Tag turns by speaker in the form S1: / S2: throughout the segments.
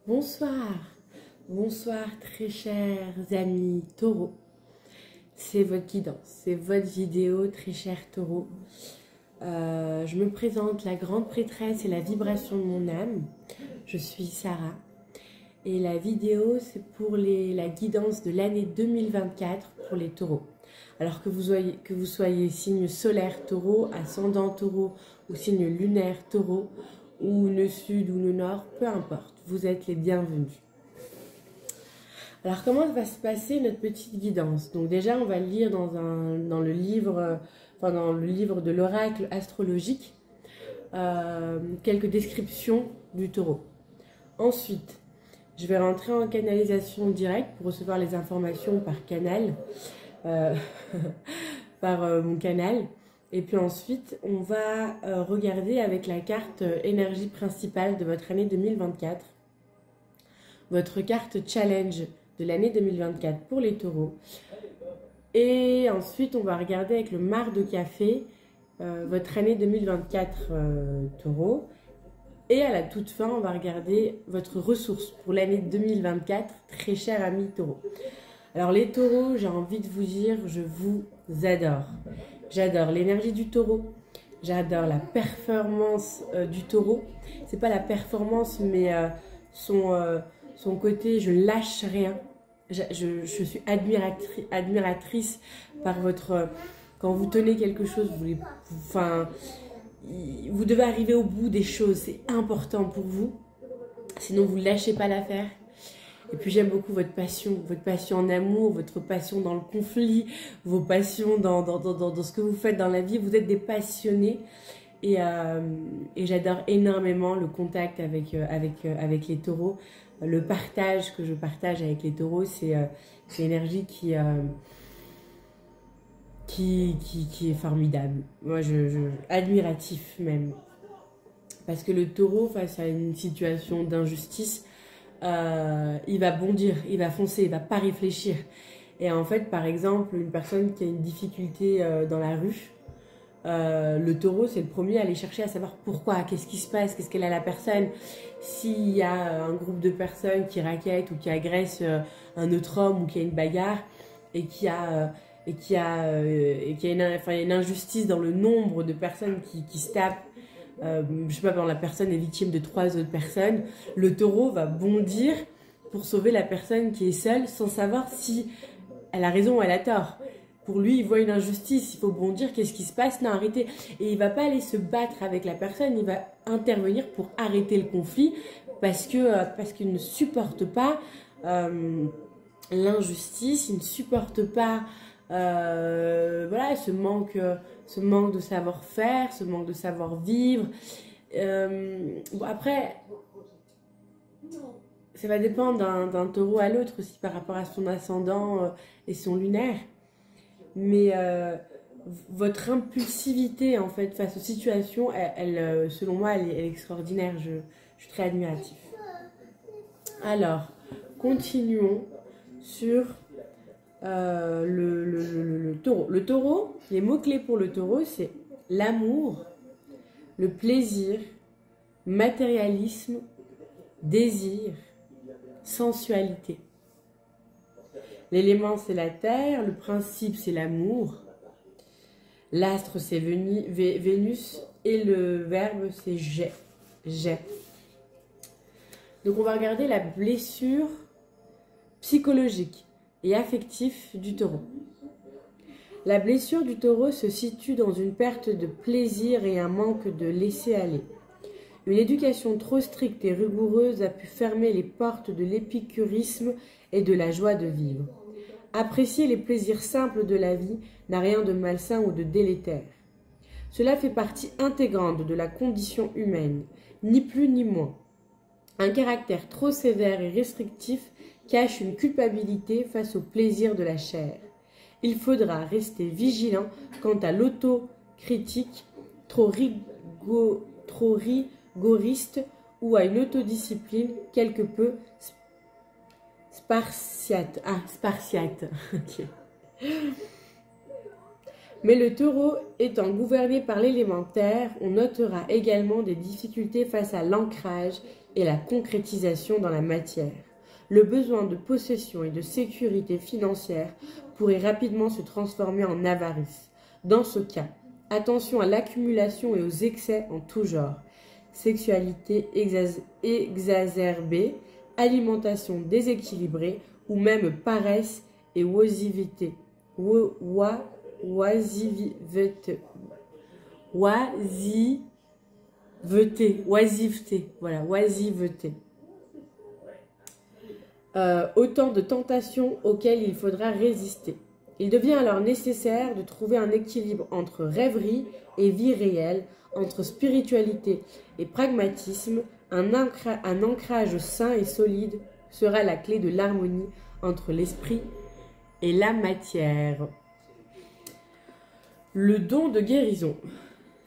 S1: Bonsoir, bonsoir très chers amis taureaux. C'est votre guidance, c'est votre vidéo très cher taureau. Je me présente, la grande prêtresse et la vibration de mon âme. Je suis Sarah et la vidéo c'est pour la guidance de l'année 2024 pour les taureaux. Alors que vous soyez signe solaire taureau, ascendant taureau ou signe lunaire taureau, ou le sud ou le nord, peu importe, vous êtes les bienvenus. Alors comment va se passer notre petite guidance? Donc déjà on va lire dans le livre de l'oracle astrologique quelques descriptions du taureau. Ensuite, je vais rentrer en canalisation directe pour recevoir les informations par canal, par mon canal. Et puis ensuite, on va regarder avec la carte énergie principale de votre année 2024, votre carte challenge de l'année 2024 pour les taureaux. Et ensuite, on va regarder avec le mar de café votre année 2024 taureau. Et à la toute fin, on va regarder votre ressource pour l'année 2024, très cher ami taureau. Alors les taureaux, j'ai envie de vous dire, je vous adore. J'adore l'énergie du taureau, j'adore la performance du taureau. C'est pas la performance, mais son côté, je lâche rien. Je suis admiratrice par votre... Quand vous tenez quelque chose, vous devez arriver au bout des choses, c'est important pour vous. Sinon, vous ne lâchez pas l'affaire. Et puis j'aime beaucoup votre passion en amour, votre passion dans le conflit, vos passions dans ce que vous faites dans la vie. Vous êtes des passionnés et j'adore énormément le contact avec les taureaux. Le partage que je partage avec les taureaux, c'est l'énergie qui est formidable. Moi, admiratif même. Parce que le taureau, face à une situation d'injustice, il va bondir, il va foncer, il va pas réfléchir. Et en fait, par exemple, une personne qui a une difficulté dans la rue, le taureau, c'est le premier à aller chercher à savoir pourquoi, qu'est-ce qui se passe, qu'est-ce qu'elle a la personne. S'il y a un groupe de personnes qui raquettent ou qui agressent un autre homme ou qui a une bagarre et qu'il y a une injustice dans le nombre de personnes qui se tapent, je sais pas, la personne est victime de 3 autres personnes, le taureau va bondir pour sauver la personne qui est seule sans savoir si elle a raison ou elle a tort. Pour lui, il voit une injustice, il faut bondir, qu'est-ce qui se passe? Non, arrêtez. Et il va pas aller se battre avec la personne, il va intervenir pour arrêter le conflit parce qu'il ne supporte pas l'injustice, il ne supporte pas voilà, ce manque de savoir-faire, ce manque de savoir-vivre. Bon, après, ça va dépendre d'un taureau à l'autre aussi par rapport à son ascendant et son lunaire. Mais votre impulsivité en fait face aux situations, selon moi, elle est extraordinaire. Je suis très admiratif. Alors, continuons sur le taureau. Le taureau, les mots-clés pour le taureau, c'est l'amour, le plaisir, matérialisme, désir, sensualité. L'élément, c'est la terre, le principe, c'est l'amour, l'astre, c'est Vénus, et le verbe, c'est j'ai. Donc, on va regarder la blessure psychologique et affectif du taureau. La blessure du taureau se situe dans une perte de plaisir et un manque de laisser-aller. Une éducation trop stricte et rigoureuse a pu fermer les portes de l'épicurisme et de la joie de vivre. Apprécier les plaisirs simples de la vie n'a rien de malsain ou de délétère. Cela fait partie intégrante de la condition humaine, ni plus ni moins. Un caractère trop sévère et restrictif cache une culpabilité face au plaisir de la chair. Il faudra rester vigilant quant à l'autocritique trop rigoriste ou à une autodiscipline quelque peu spartiate. Okay. Mais le taureau étant gouverné par l'élémentaire, on notera également des difficultés face à l'ancrage et la concrétisation dans la matière. Le besoin de possession et de sécurité financière pourrait rapidement se transformer en avarice. Dans ce cas, attention à l'accumulation et aux excès en tout genre. Sexualité exacerbée, alimentation déséquilibrée ou même paresse et oisiveté. Oisiveté. Voilà, oisiveté. Autant de tentations auxquelles il faudra résister. Il devient alors nécessaire de trouver un équilibre entre rêverie et vie réelle, entre spiritualité et pragmatisme. Un ancrage sain et solide sera la clé de l'harmonie entre l'esprit et la matière. Le don de guérison.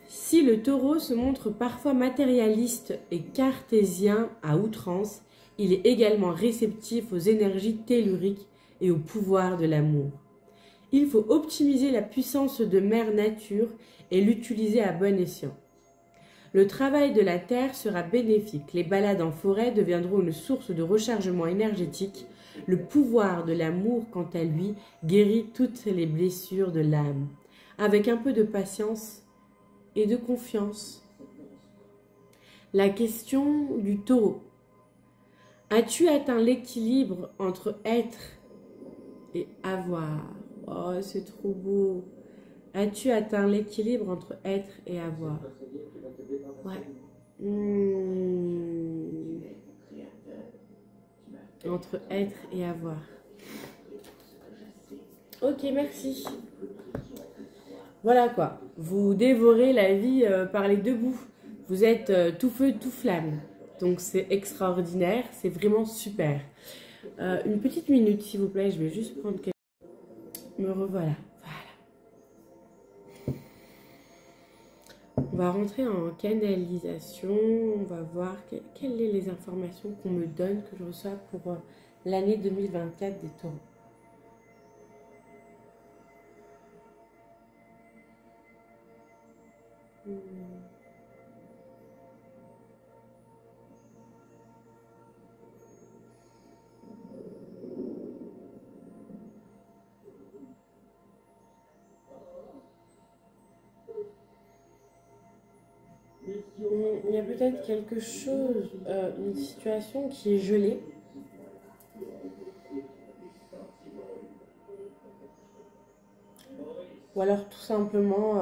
S1: Si le taureau se montre parfois matérialiste et cartésien à outrance, il est également réceptif aux énergies telluriques et au pouvoir de l'amour. Il faut optimiser la puissance de Mère Nature et l'utiliser à bon escient. Le travail de la terre sera bénéfique. Les balades en forêt deviendront une source de rechargement énergétique. Le pouvoir de l'amour, quant à lui, guérit toutes les blessures de l'âme. Avec un peu de patience et de confiance. La question du taureau. As-tu atteint l'équilibre entre être et avoir? Oh, c'est trop beau. As-tu atteint l'équilibre entre être et avoir? Ouais. Entre être et avoir. Ok, merci. Voilà quoi. Vous dévorez la vie par les deux bouts. Vous êtes tout feu, tout flamme. Donc c'est extraordinaire, c'est vraiment super. Une petite minute s'il vous plaît, je vais juste prendre quelque chose. Me revoilà. Voilà. On va rentrer en canalisation. On va voir quelles sont les informations qu'on me donne, que je reçois pour l'année 2024 des taureaux. Il y a peut-être quelque chose, une situation qui est gelée. Ou alors tout simplement,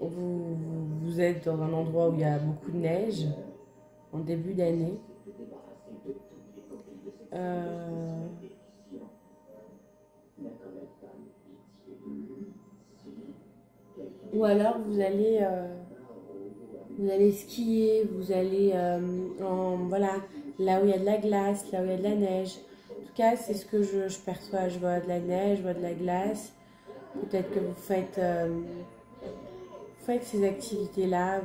S1: vous êtes dans un endroit où il y a beaucoup de neige en début d'année. Ou alors vous allez skier, vous allez voilà, là où il y a de la glace, là où il y a de la neige. En tout cas, c'est ce que je perçois. Je vois de la neige, je vois de la glace. Peut-être que vous faites ces activités-là,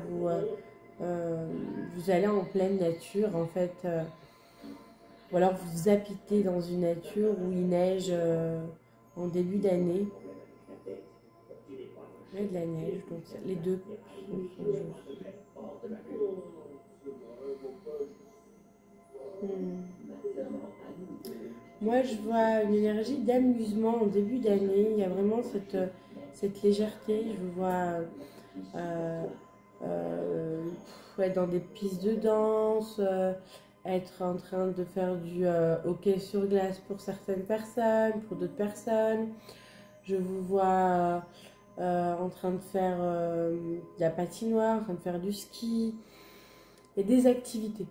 S1: vous allez en pleine nature en fait, ou alors vous habitez dans une nature où il neige en début d'année. Il y a de la neige, donc les deux sont justes. Moi, je vois une énergie d'amusement en début d'année. Il y a vraiment cette légèreté. Je vous vois être dans des pistes de danse, être en train de faire du hockey sur glace pour certaines personnes, pour d'autres personnes. Je vous vois en train de faire de la patinoire, en train de faire du ski. Il y a des activités.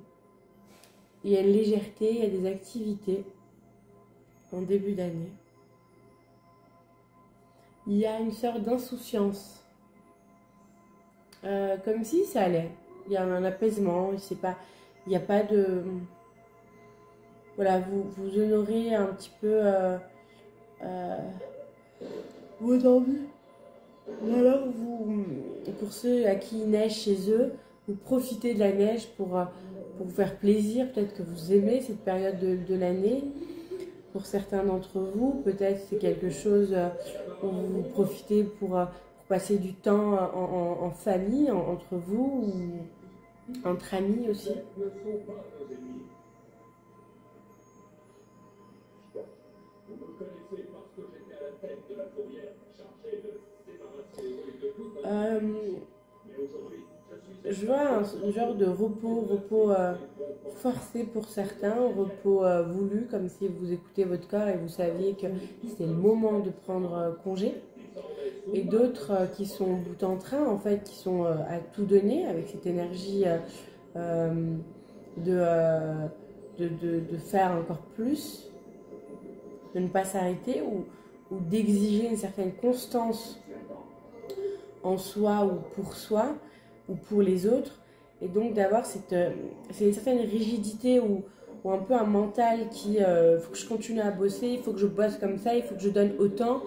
S1: Il y a une légèreté, il y a des activités en début d'année. Il y a une sorte d'insouciance. Comme si ça allait. Il y a un apaisement, il n'y a pas de... Voilà, vous honorez un petit peu vos envies. Ou alors, pour ceux à qui il neige chez eux, vous profitez de la neige pour vous faire plaisir. Peut-être que vous aimez cette période de l'année. pour certains d'entre vous. Peut-être c'est quelque chose où vous profitez pour passer du temps en famille, entre vous, ou entre amis aussi. Je vois un genre de repos forcé pour certains, repos voulu, comme si vous écoutez votre corps et vous saviez que c'est le moment de prendre congé. Et d'autres qui sont au bout en train, en fait, qui sont à tout donner avec cette énergie de, de faire encore plus, de ne pas s'arrêter ou d'exiger une certaine constance en soi ou pour les autres, et donc d'avoir c'est une certaine rigidité ou un peu un mental qui faut que je continue à bosser, il faut que je bosse comme ça, il faut que je donne autant,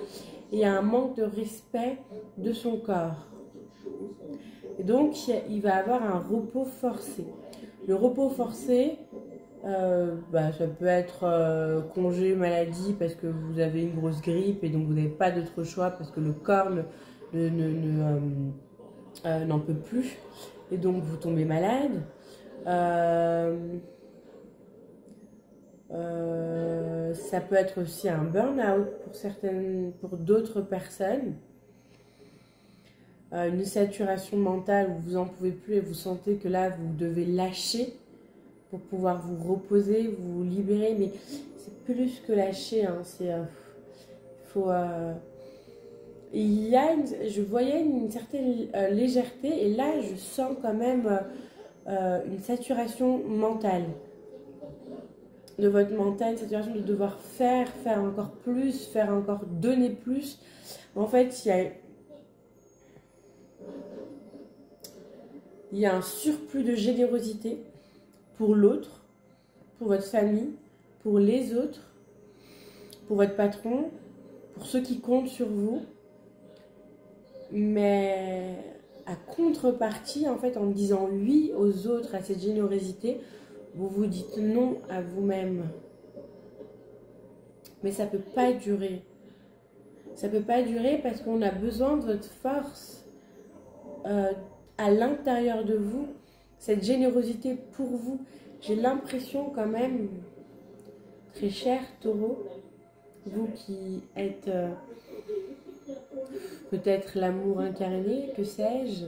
S1: et il y a un manque de respect de son corps. Et donc il va avoir un repos forcé. Le repos forcé, ça peut être congé maladie parce que vous avez une grosse grippe et donc vous n'avez pas d'autre choix parce que le corps n'en peut plus et donc vous tombez malade. Ça peut être aussi un burn-out pour d'autres personnes, une saturation mentale où vous n'en pouvez plus et vous sentez que là vous devez lâcher pour pouvoir vous reposer, vous libérer, mais c'est plus que lâcher, hein, je voyais une certaine légèreté et là je sens quand même une saturation mentale de votre mental, une saturation de devoir faire encore plus, faire encore donner plus. En fait, il y a un surplus de générosité pour l'autre, pour votre famille, pour les autres, pour votre patron, pour ceux qui comptent sur vous. Mais à contrepartie, en fait, en disant oui aux autres, à cette générosité, vous vous dites non à vous-même. Mais ça ne peut pas durer. Ça ne peut pas durer parce qu'on a besoin de votre force à l'intérieur de vous, cette générosité pour vous. J'ai l'impression quand même, très cher Taureau, vous qui êtes peut-être l'amour incarné, que sais-je,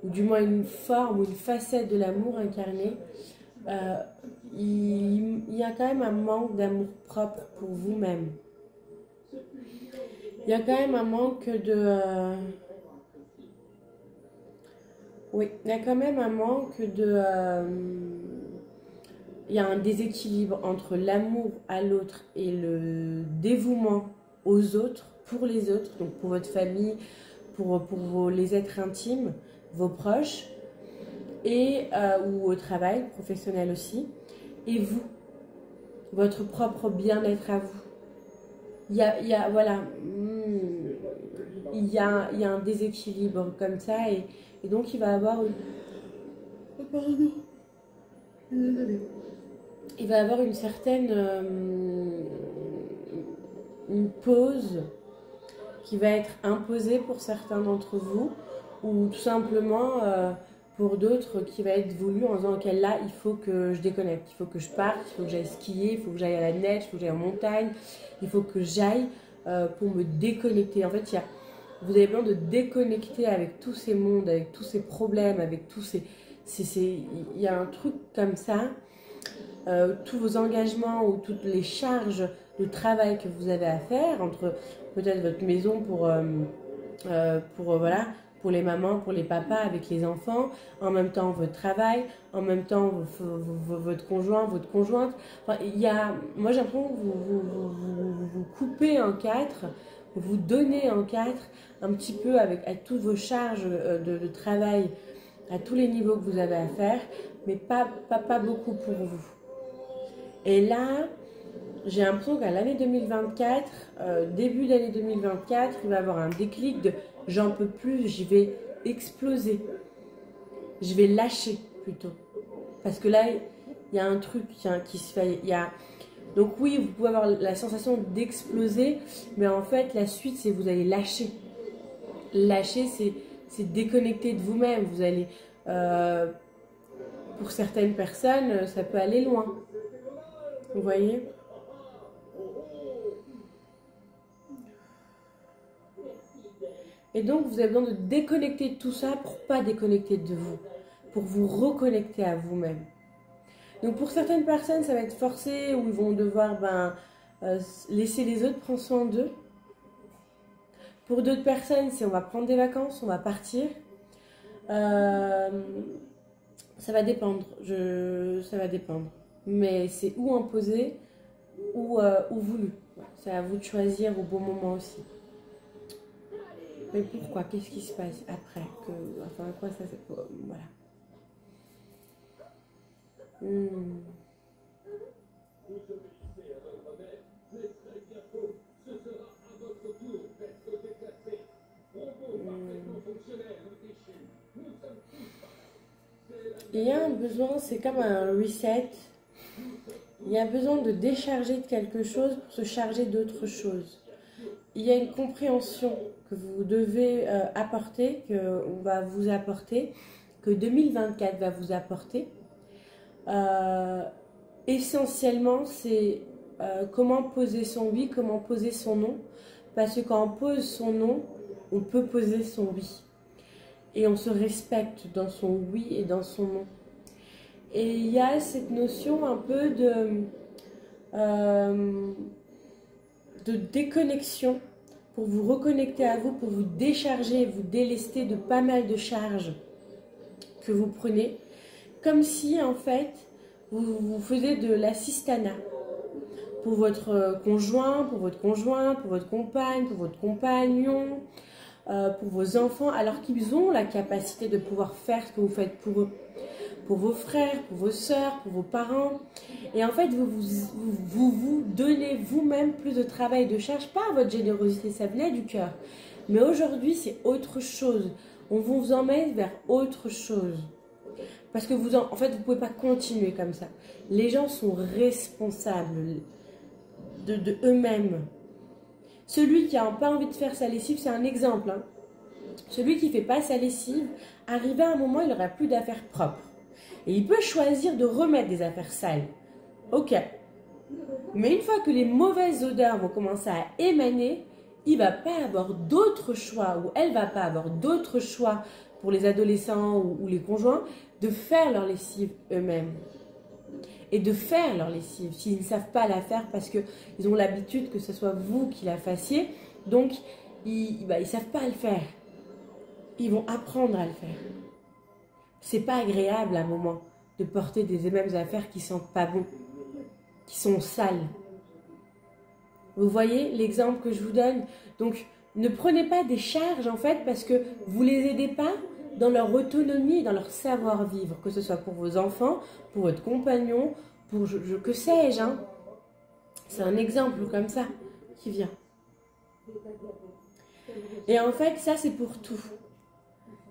S1: ou du moins une forme ou une facette de l'amour incarné, il y a quand même un manque d'amour propre pour vous-même. Il y a quand même un manque de... oui, il y a quand même un manque de... il y a un déséquilibre entre l'amour à l'autre et le dévouement aux autres, pour les autres, donc pour votre famille, pour les êtres intimes, vos proches, et, ou au travail, professionnel aussi, et vous, votre propre bien-être à vous. Il y a voilà, il y a un déséquilibre comme ça, et donc il va avoir une... Pardon. Il va avoir une certaine une pause qui va être imposée pour certains d'entre vous, ou tout simplement pour d'autres qui va être voulu en disant ok, là il faut que je déconnecte, il faut que je parte, il faut que j'aille skier, il faut que j'aille à la neige, il faut que j'aille en montagne, il faut que j'aille pour me déconnecter. En fait, vous avez besoin de déconnecter avec tous ces mondes, avec tous ces problèmes, avec tous ces... Il y a un truc comme ça, tous vos engagements ou toutes les charges de travail que vous avez à faire, entre peut-être votre maison voilà, pour les mamans, pour les papas, avec les enfants, en même temps votre travail, en même temps votre conjoint, votre conjointe. Enfin, moi j'ai l'impression que vous coupez en quatre, vous donnez en quatre, un petit peu avec toutes vos charges de travail à tous les niveaux que vous avez à faire, mais pas beaucoup pour vous. Et là, j'ai l'impression qu'à l'année 2024, début d'année 2024, il va y avoir un déclic de j'en peux plus, je vais exploser. Je vais lâcher plutôt. Parce que là, il y a un truc qui se fait. Donc oui, vous pouvez avoir la sensation d'exploser, mais en fait, la suite, c'est vous allez lâcher. Lâcher, c'est déconnecter de vous-même. Vous allez, pour certaines personnes, ça peut aller loin. Vous voyez? Et donc, vous avez besoin de déconnecter de tout ça pour pas déconnecter de vous, pour vous reconnecter à vous-même. Donc, pour certaines personnes, ça va être forcé, où ils vont devoir laisser les autres prendre soin d'eux. Pour d'autres personnes, c'est on va prendre des vacances, on va partir. Ça va dépendre, ça va dépendre. Mais c'est ou imposé ou voulu. C'est à vous de choisir au bon moment aussi. Mais pourquoi? Qu'est-ce qui se passe après? Enfin, quoi ça c'est... Voilà. Il y a un besoin, c'est comme un reset. Il y a besoin de décharger de quelque chose pour se charger d'autre chose. Il y a une compréhension que vous devez apporter, qu'on va vous apporter, que 2024 va vous apporter. Essentiellement, c'est comment poser son oui, comment poser son non. Parce que quand on pose son non, on peut poser son oui. Et on se respecte dans son oui et dans son non. Et il y a cette notion un peu de déconnexion pour vous reconnecter à vous, pour vous décharger, vous délester de pas mal de charges que vous prenez. Comme si, en fait, vous faisiez de l'assistanat pour votre conjoint, pour votre conjointe, pour votre compagne, pour votre compagnon, pour vos enfants, alors qu'ils ont la capacité de pouvoir faire ce que vous faites pour eux, pour vos frères, pour vos sœurs, pour vos parents. Et en fait, vous donnez vous-même plus de travail et de charge par votre générosité, ça venait du cœur. Mais aujourd'hui, c'est autre chose. On vous emmène vers autre chose. Parce que en fait, vous ne pouvez pas continuer comme ça. Les gens sont responsables de eux-mêmes. Celui qui n'a pas envie de faire sa lessive, c'est un exemple. Hein. Celui qui ne fait pas sa lessive, arrivé à un moment, il n'aura plus d'affaires propres. Et il peut choisir de remettre des affaires sales. Ok. Mais une fois que les mauvaises odeurs vont commencer à émaner, il ne va pas avoir d'autre choix, ou elle ne va pas avoir d'autre choix pour les adolescents ou les conjoints, de faire leur lessive eux-mêmes. Et de faire leur lessive, s'ils ne savent pas la faire parce qu'ils ont l'habitude que ce soit vous qui la fassiez, donc ils ne savent pas le faire. Ils vont apprendre à le faire. C'est pas agréable à un moment de porter des mêmes affaires qui sentent pas bon, qui sont sales. Vous voyez l'exemple que je vous donne? Donc ne prenez pas des charges en fait parce que vous les aidez pas dans leur autonomie, dans leur savoir-vivre, que ce soit pour vos enfants, pour votre compagnon, pour que sais-je. Hein. C'est un exemple comme ça qui vient. Et en fait, ça c'est pour tout.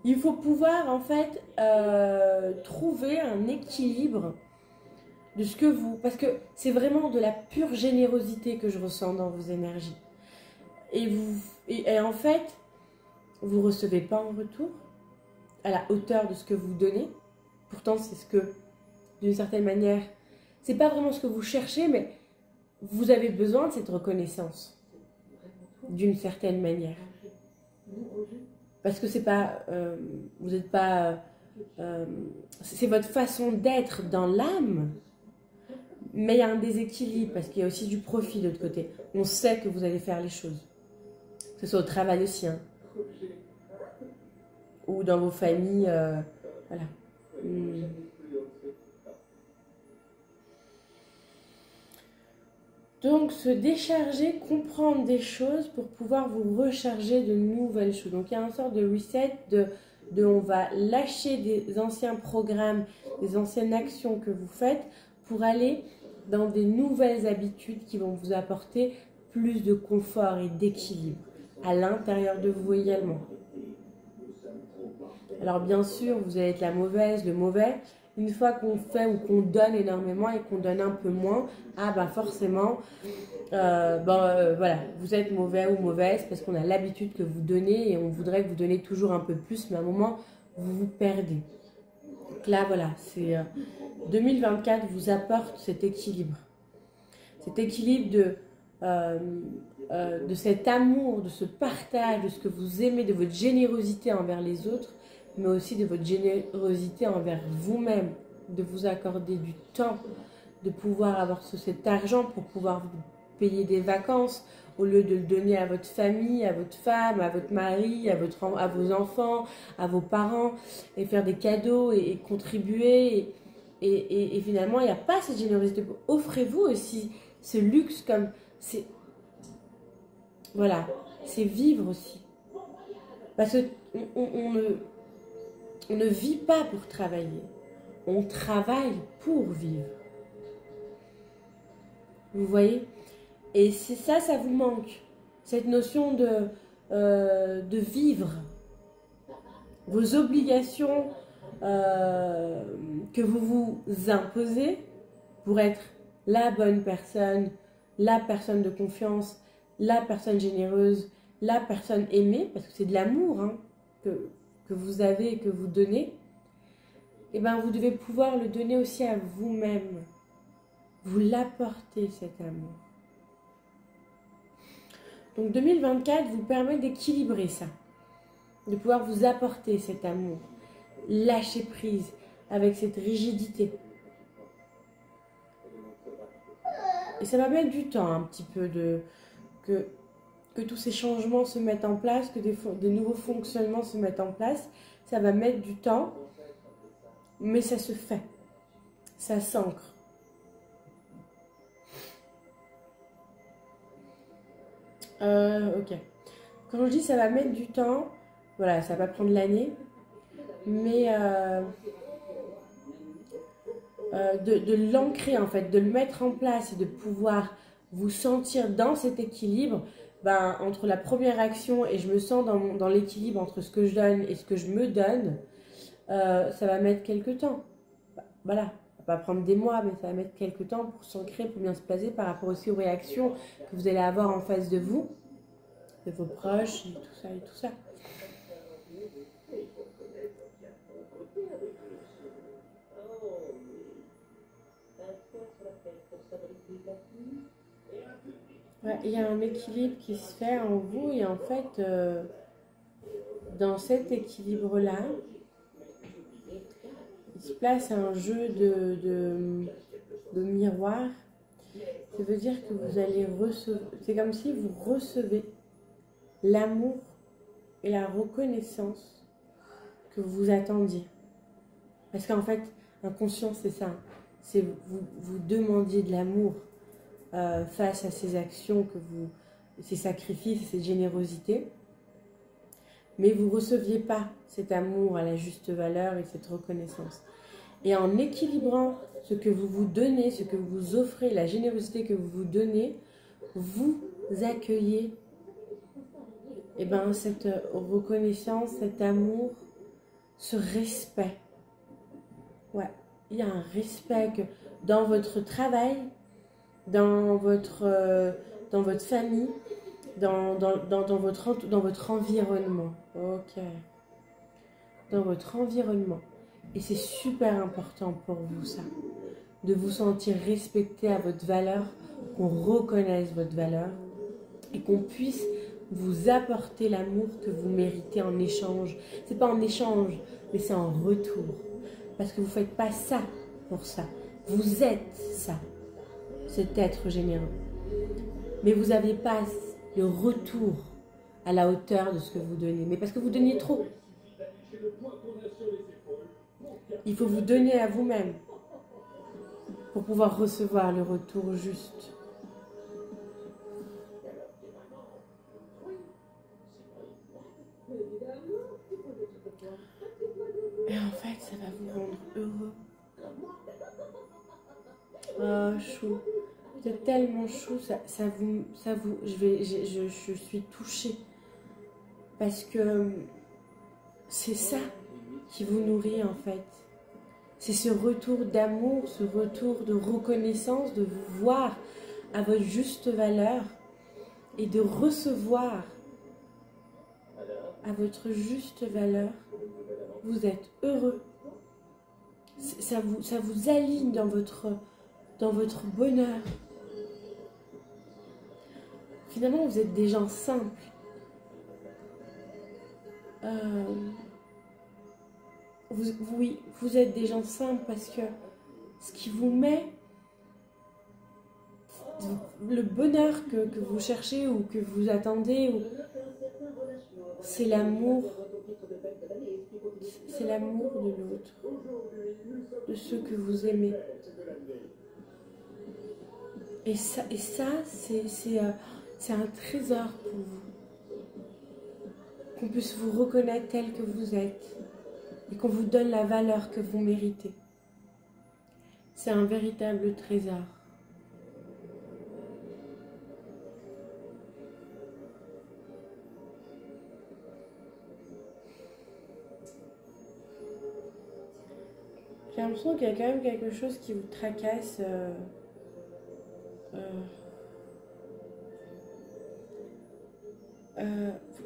S1: Il faut pouvoir en fait trouver un équilibre de ce que vous... Parce que c'est vraiment de la pure générosité que je ressens dans vos énergies. Et en fait, vous ne recevez pas en retour à la hauteur de ce que vous donnez. Pourtant, c'est ce que, d'une certaine manière, c'est pas vraiment ce que vous cherchez, mais vous avez besoin de cette reconnaissance, d'une certaine manière. Parce que c'est pas, vous n'êtes pas, c'est votre façon d'être dans l'âme, mais il y a un déséquilibre parce qu'il y a aussi du profit de l'autre côté. On sait que vous allez faire les choses, que ce soit au travail aussi, hein. Ou dans vos familles, voilà. Donc, se décharger, comprendre des choses pour pouvoir vous recharger de nouvelles choses. Donc, il y a une sorte de reset, on va lâcher des anciens programmes, des anciennes actions que vous faites pour aller dans des nouvelles habitudes qui vont vous apporter plus de confort et d'équilibre à l'intérieur de vous également. Alors bien sûr, vous allez être la mauvaise, le mauvais, Une fois qu'on fait ou qu'on donne énormément et qu'on donne un peu moins, ah ben forcément, voilà, vous êtes mauvais ou mauvaise parce qu'on a l'habitude que vous donnez et on voudrait que vous donnez toujours un peu plus, mais à un moment, vous vous perdez. Donc là, voilà, c'est 2024 vous apporte cet équilibre. Cet équilibre de cet amour, de ce partage, de ce que vous aimez, de votre générosité envers les autres, mais aussi de votre générosité envers vous-même, de vous accorder du temps, de pouvoir avoir cet argent pour pouvoir vous payer des vacances, au lieu de le donner à votre famille, à votre femme, à votre mari, à vos enfants, à vos parents, et faire des cadeaux et contribuer. Et finalement, il n'y a pas cette générosité. Offrez-vous aussi ce luxe comme... Voilà, c'est vivre aussi. Parce qu'on ne vit pas pour travailler. On travaille pour vivre. Vous voyez? Et c'est ça, ça vous manque. Cette notion de vivre. Vos obligations que vous vous imposez pour être la bonne personne, la personne de confiance, la personne généreuse, la personne aimée, parce que c'est de l'amour hein, que vous avez et que vous donnez, et bien vous devez pouvoir le donner aussi à vous-même. Vous l'apportez cet amour. Donc 2024 vous permet d'équilibrer ça, de pouvoir vous apporter cet amour, lâcher prise avec cette rigidité. Et ça va mettre du temps un petit peu que tous ces changements se mettent en place, que des nouveaux fonctionnements se mettent en place. Ça va mettre du temps, mais ça se fait. Ça s'ancre. Ok. Quand je dis ça va mettre du temps, voilà, ça va prendre l'année, mais de l'ancrer en fait, de le mettre en place et de pouvoir vous sentir dans cet équilibre, ben, entre la première action et je me sens dans l'équilibre entre ce que je donne et ce que je me donne, ça va mettre quelques temps. Voilà, ça va pas prendre des mois, mais ça va mettre quelques temps pour s'ancrer, pour bien se placer par rapport aussi aux réactions que vous allez avoir en face de vous, de vos proches et tout ça et tout ça. Ouais, il y a un équilibre qui se fait en vous et en fait, dans cet équilibre-là, il se place un jeu de miroir. Ça veut dire que vous allez recevoir, c'est comme si vous recevez l'amour et la reconnaissance que vous attendiez. Parce qu'en fait, inconscient, c'est ça. C'est vous demandiez de l'amour face à ces actions, ces sacrifices, cette générosité. Mais vous ne receviez pas cet amour à la juste valeur et cette reconnaissance. Et en équilibrant ce que vous vous donnez, ce que vous offrez, la générosité que vous vous donnez, vous accueillez cette reconnaissance, cet amour, ce respect. Ouais, il y a un respect que dans votre travail, dans votre famille, dans votre environnement. Ok. Dans votre environnement. Et c'est super important pour vous ça. De vous sentir respecté à votre valeur, qu'on reconnaisse votre valeur et qu'on puisse vous apporter l'amour que vous méritez en échange. C'est pas en échange, mais c'est en retour. Parce que vous ne faites pas ça pour ça. Vous êtes ça, cet être généreux. Mais vous n'avez pas le retour à la hauteur de ce que vous donnez. Mais parce que vous donniez trop. Il faut vous donner à vous-même pour pouvoir recevoir le retour juste. Et en fait, ça va vous rendre heureux. Oh, chou. Vous êtes tellement chou, je suis touchée. Parce que c'est ça qui vous nourrit en fait. C'est ce retour d'amour, ce retour de reconnaissance, de vous voir à votre juste valeur et de recevoir à votre juste valeur. Vous êtes heureux. Ça vous aligne dans votre bonheur. Finalement, vous êtes des gens simples. Oui, vous êtes des gens simples parce que ce qui vous met le bonheur que vous cherchez ou que vous attendez, c'est l'amour. C'est l'amour de l'autre, de ceux que vous aimez. Et ça c'est un trésor pour vous. Qu'on puisse vous reconnaître tel que vous êtes et qu'on vous donne la valeur que vous méritez. C'est un véritable trésor. J'ai l'impression qu'il y a quand même quelque chose qui vous tracasse.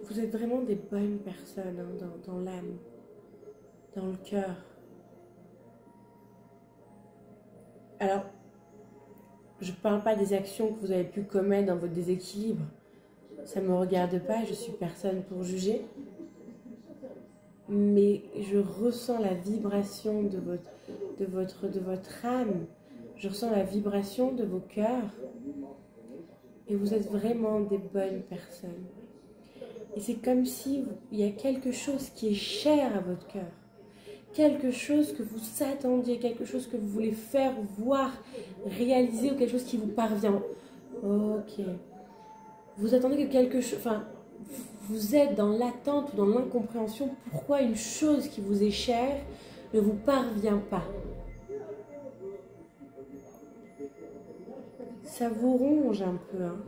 S1: Vous êtes vraiment des bonnes personnes hein, dans l'âme, dans le cœur. Alors, je ne parle pas des actions que vous avez pu commettre dans votre déséquilibre. Ça ne me regarde pas, je suis personne pour juger. Mais je ressens la vibration de votre âme. Je ressens la vibration de vos cœurs. Et vous êtes vraiment des bonnes personnes. Et c'est comme si il y a quelque chose qui est cher à votre cœur. Quelque chose que vous attendiez, quelque chose que vous voulez faire, voir, réaliser ou quelque chose qui vous parvient. Ok. Vous attendez que quelque chose... Enfin, vous êtes dans l'attente ou dans l'incompréhension pourquoi une chose qui vous est chère ne vous parvient pas. Ça vous ronge un peu. Hein.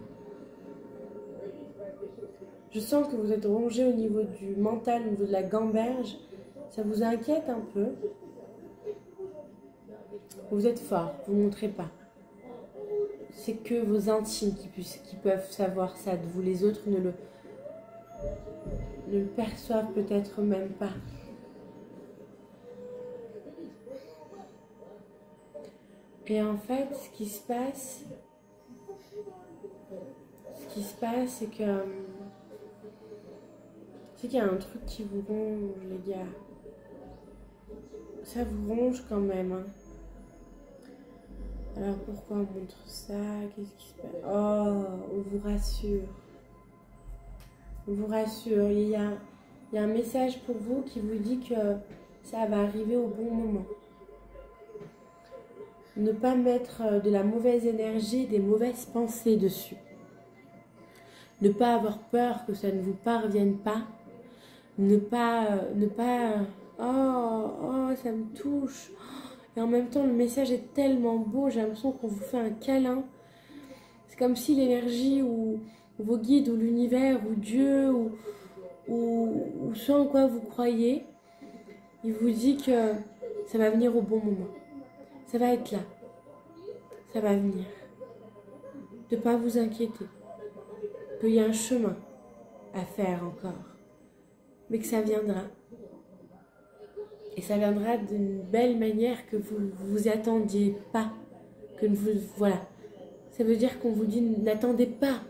S1: Je sens que vous êtes rongé au niveau du mental, au niveau de la gamberge. Ça vous inquiète un peu. Vous êtes fort, vous ne montrez pas. C'est que vos intimes qui peuvent savoir ça de vous. Les autres ne le perçoivent peut-être même pas. Et en fait, ce qui se passe, c'est qu'il y a un truc qui vous ronge, les gars. Ça vous ronge quand même. Hein. Alors pourquoi on montre ça? Qu'est-ce qui se passe? Oh, on vous rassure. On vous rassure. Il y a un message pour vous qui vous dit que ça va arriver au bon moment. Ne pas mettre de la mauvaise énergie, des mauvaises pensées dessus. Ne pas avoir peur que ça ne vous parvienne pas. Ne pas oh, ça me touche. Et en même temps, le message est tellement beau. J'ai l'impression qu'on vous fait un câlin. C'est comme si l'énergie ou vos guides ou l'univers ou Dieu ou ce en quoi vous croyez, il vous dit que ça va venir au bon moment. Ça va être là. Ça va venir. De ne pas vous inquiéter. Qu'il y a un chemin à faire encore. Mais que ça viendra. Et ça viendra d'une belle manière que vous ne vous attendiez pas. Voilà. Ça veut dire qu'on vous dit n'attendez pas.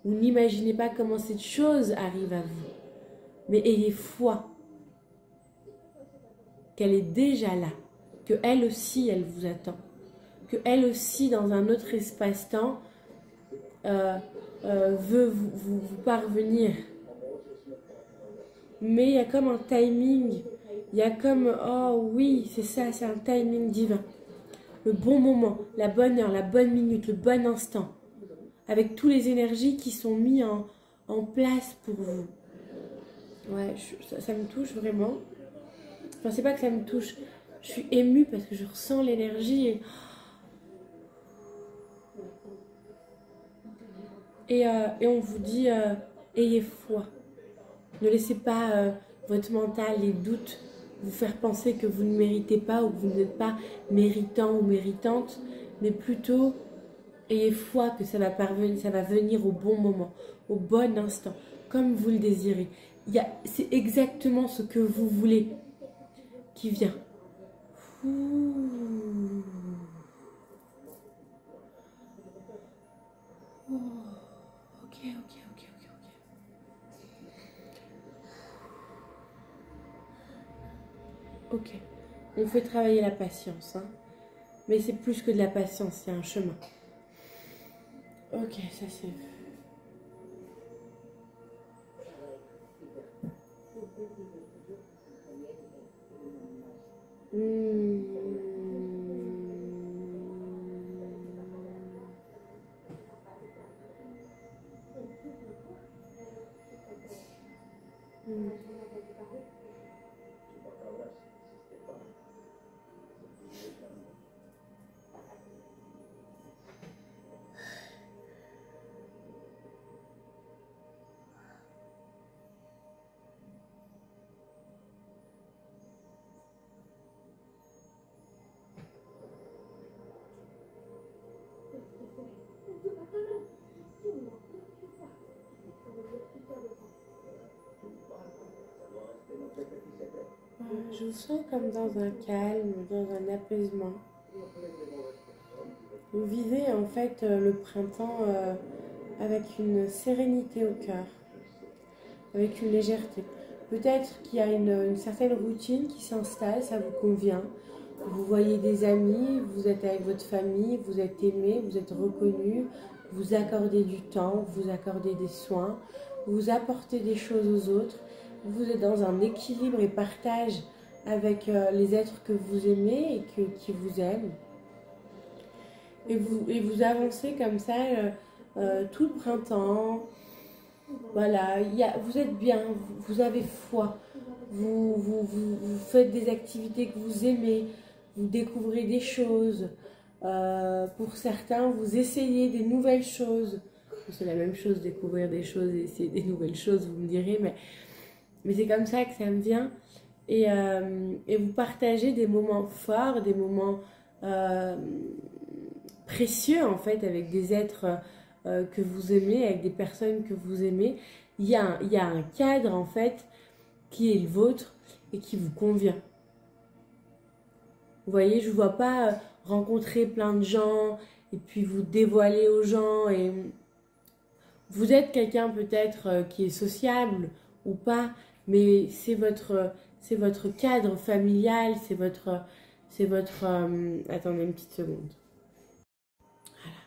S1: Ou n'imaginez pas comment cette chose arrive à vous. Mais ayez foi. Qu'elle est déjà là. Qu'elle aussi, elle vous attend. Qu'elle aussi, dans un autre espace-temps, veut vous parvenir. Mais il y a comme un timing. Il y a comme, oh oui, c'est ça, c'est un timing divin. Le bon moment, la bonne heure, la bonne minute, le bon instant. Avec toutes les énergies qui sont mises en place pour vous. Ouais, ça me touche vraiment. Enfin, c'est pas que ça me touche. Je suis émue parce que je ressens l'énergie. Et on vous dit, ayez foi. Ne laissez pas votre mental, les doutes vous faire penser que vous ne méritez pas ou que vous n'êtes pas méritant ou méritante, mais plutôt ayez foi que ça va venir au bon moment, au bon instant, comme vous le désirez. C'est exactement ce que vous voulez qui vient. Ouh. Oh. Ok. Ok, on fait travailler la patience, hein. Mais c'est plus que de la patience, c'est un chemin. Ok, ça c'est vu. Je vous sens comme dans un calme, dans un apaisement. Vous vivez en fait le printemps avec une sérénité au cœur, avec une légèreté. Peut-être qu'il y a une certaine routine qui s'installe, ça vous convient. Vous voyez des amis, vous êtes avec votre famille, vous êtes aimé, vous êtes reconnu, vous accordez du temps, vous accordez des soins, vous apportez des choses aux autres. Vous êtes dans un équilibre et partage avec les êtres que vous aimez et qui vous aiment. Et vous avancez comme ça tout le printemps. Voilà, vous êtes bien, vous avez foi. Vous faites des activités que vous aimez, vous découvrez des choses. Pour certains, vous essayez des nouvelles choses. C'est la même chose, découvrir des choses et essayer des nouvelles choses, vous me direz, mais c'est comme ça que ça me vient. Et vous partagez des moments forts, des moments précieux en fait avec des êtres que vous aimez, avec des personnes que vous aimez. Il y a un cadre en fait qui est le vôtre et qui vous convient. Vous voyez, je ne vois pas rencontrer plein de gens et puis vous dévoiler aux gens. Et vous êtes quelqu'un peut-être qui est sociable ou pas, mais c'est votre cadre familial, c'est votre attendez une petite seconde. Voilà.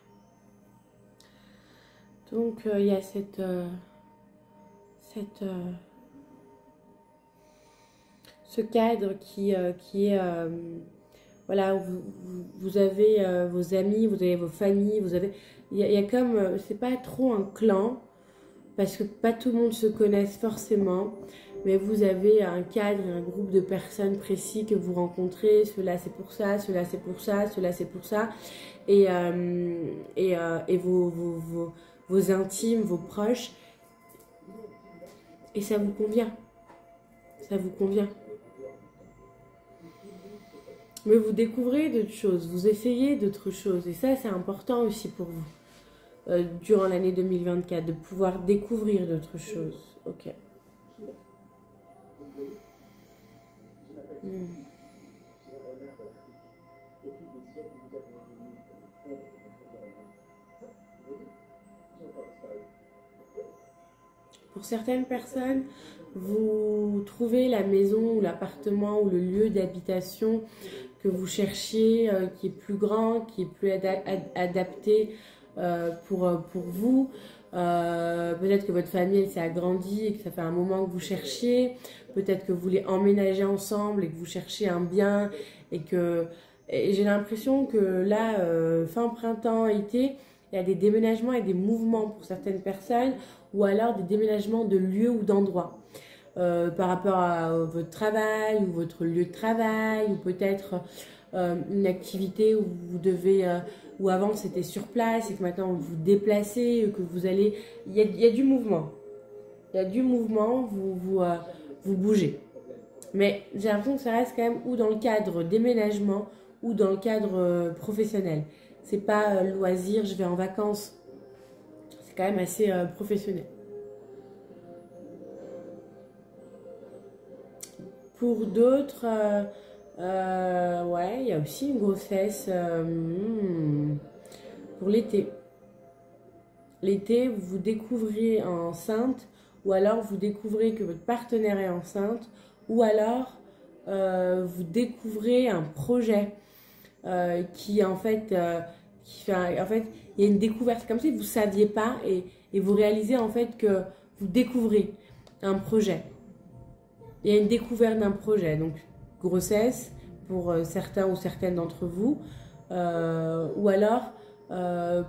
S1: Donc il y a ce cadre qui est voilà, vous avez vos amis, vous avez vos familles, il y a comme c'est pas trop un clan parce que pas tout le monde se connaisse forcément, mais vous avez un cadre, un groupe de personnes précis que vous rencontrez. Cela c'est pour ça, cela c'est pour ça, cela c'est pour ça, et vos intimes, vos proches, et ça vous convient, ça vous convient. Mais vous découvrez d'autres choses, vous essayez d'autres choses, et ça c'est important aussi pour vous. Durant l'année 2024, de pouvoir découvrir d'autres choses. Ok. Pour certaines personnes, vous trouvez la maison ou l'appartement ou le lieu d'habitation que vous cherchiez, qui est plus grand, qui est plus adapté pour vous. Peut-être que votre famille s'est agrandie et que ça fait un moment que vous cherchiez. Peut-être que vous voulez emménager ensemble et que vous cherchez un bien. Et j'ai l'impression que là, fin printemps, été, il y a des déménagements et des mouvements pour certaines personnes, ou alors des déménagements de lieux ou d'endroits. Par rapport à votre travail ou votre lieu de travail, ou peut-être une activité où vous devez, où avant c'était sur place et que maintenant vous vous déplacez, que vous allez, il y a du mouvement, vous bougez. Mais j'ai l'impression que ça reste quand même ou dans le cadre déménagement ou dans le cadre professionnel. C'est pas loisir, je vais en vacances. C'est quand même assez professionnel. Pour d'autres, ouais, il y a aussi une grossesse pour l'été. L'été, vous vous découvrez enceinte, ou alors vous découvrez que votre partenaire est enceinte, ou alors vous découvrez un projet qui en fait, en fait, il y a une découverte. C'est comme si vous ne saviez pas et vous réalisez en fait que vous découvrez un projet. Il y a une découverte d'un projet, donc grossesse pour certains ou certaines d'entre vous, ou alors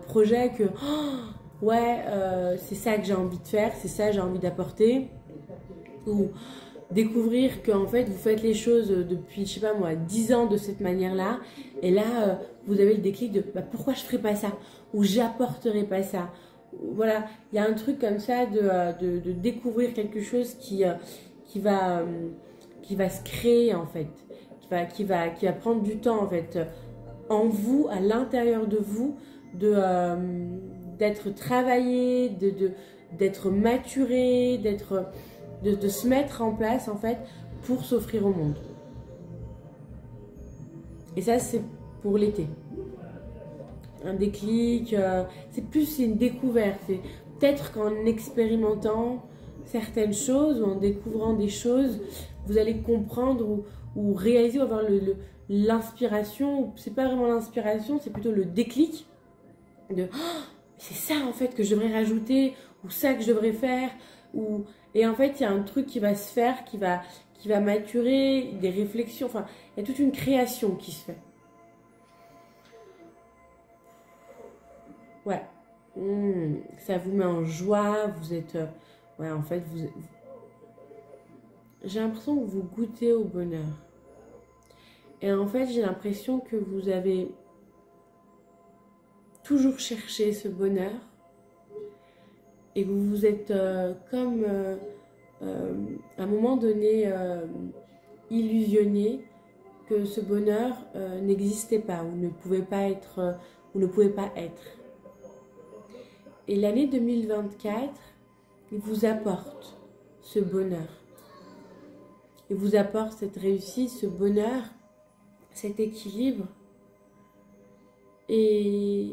S1: projet que ouais, c'est ça que j'ai envie de faire, c'est ça que j'ai envie d'apporter, ou découvrir que en fait vous faites les choses depuis, je sais pas moi, 10 ans de cette manière-là, et là vous avez le déclic de bah, pourquoi je ferais pas ça, ou j'apporterais pas ça. Voilà, il y a un truc comme ça de découvrir quelque chose qui va se créer en fait, qui va prendre du temps en fait, en vous, à l'intérieur de vous, d'être travaillé, d'être maturé, de se mettre en place en fait pour s'offrir au monde. Et ça c'est pour l'été. Un déclic, c'est une découverte. C'est peut-être qu'en expérimentant certaines choses ou en découvrant des choses, vous allez comprendre ou réaliser ou avoir l'inspiration. C'est pas vraiment l'inspiration, c'est plutôt le déclic de oh, c'est ça en fait que je devrais rajouter, ou ça que je devrais faire, et en fait il y a un truc qui va se faire, qui va maturer, des réflexions, enfin il y a toute une création qui se fait. Ouais, ça vous met en joie, vous êtes ouais, en fait j'ai l'impression que vous goûtez au bonheur, et en fait j'ai l'impression que vous avez toujours cherché ce bonheur, et que vous vous êtes comme à un moment donné illusionné que ce bonheur n'existait pas ou ne pouvait pas être Et l'année 2024 il vous apporte ce bonheur, il vous apporte cette réussite, ce bonheur, cet équilibre, et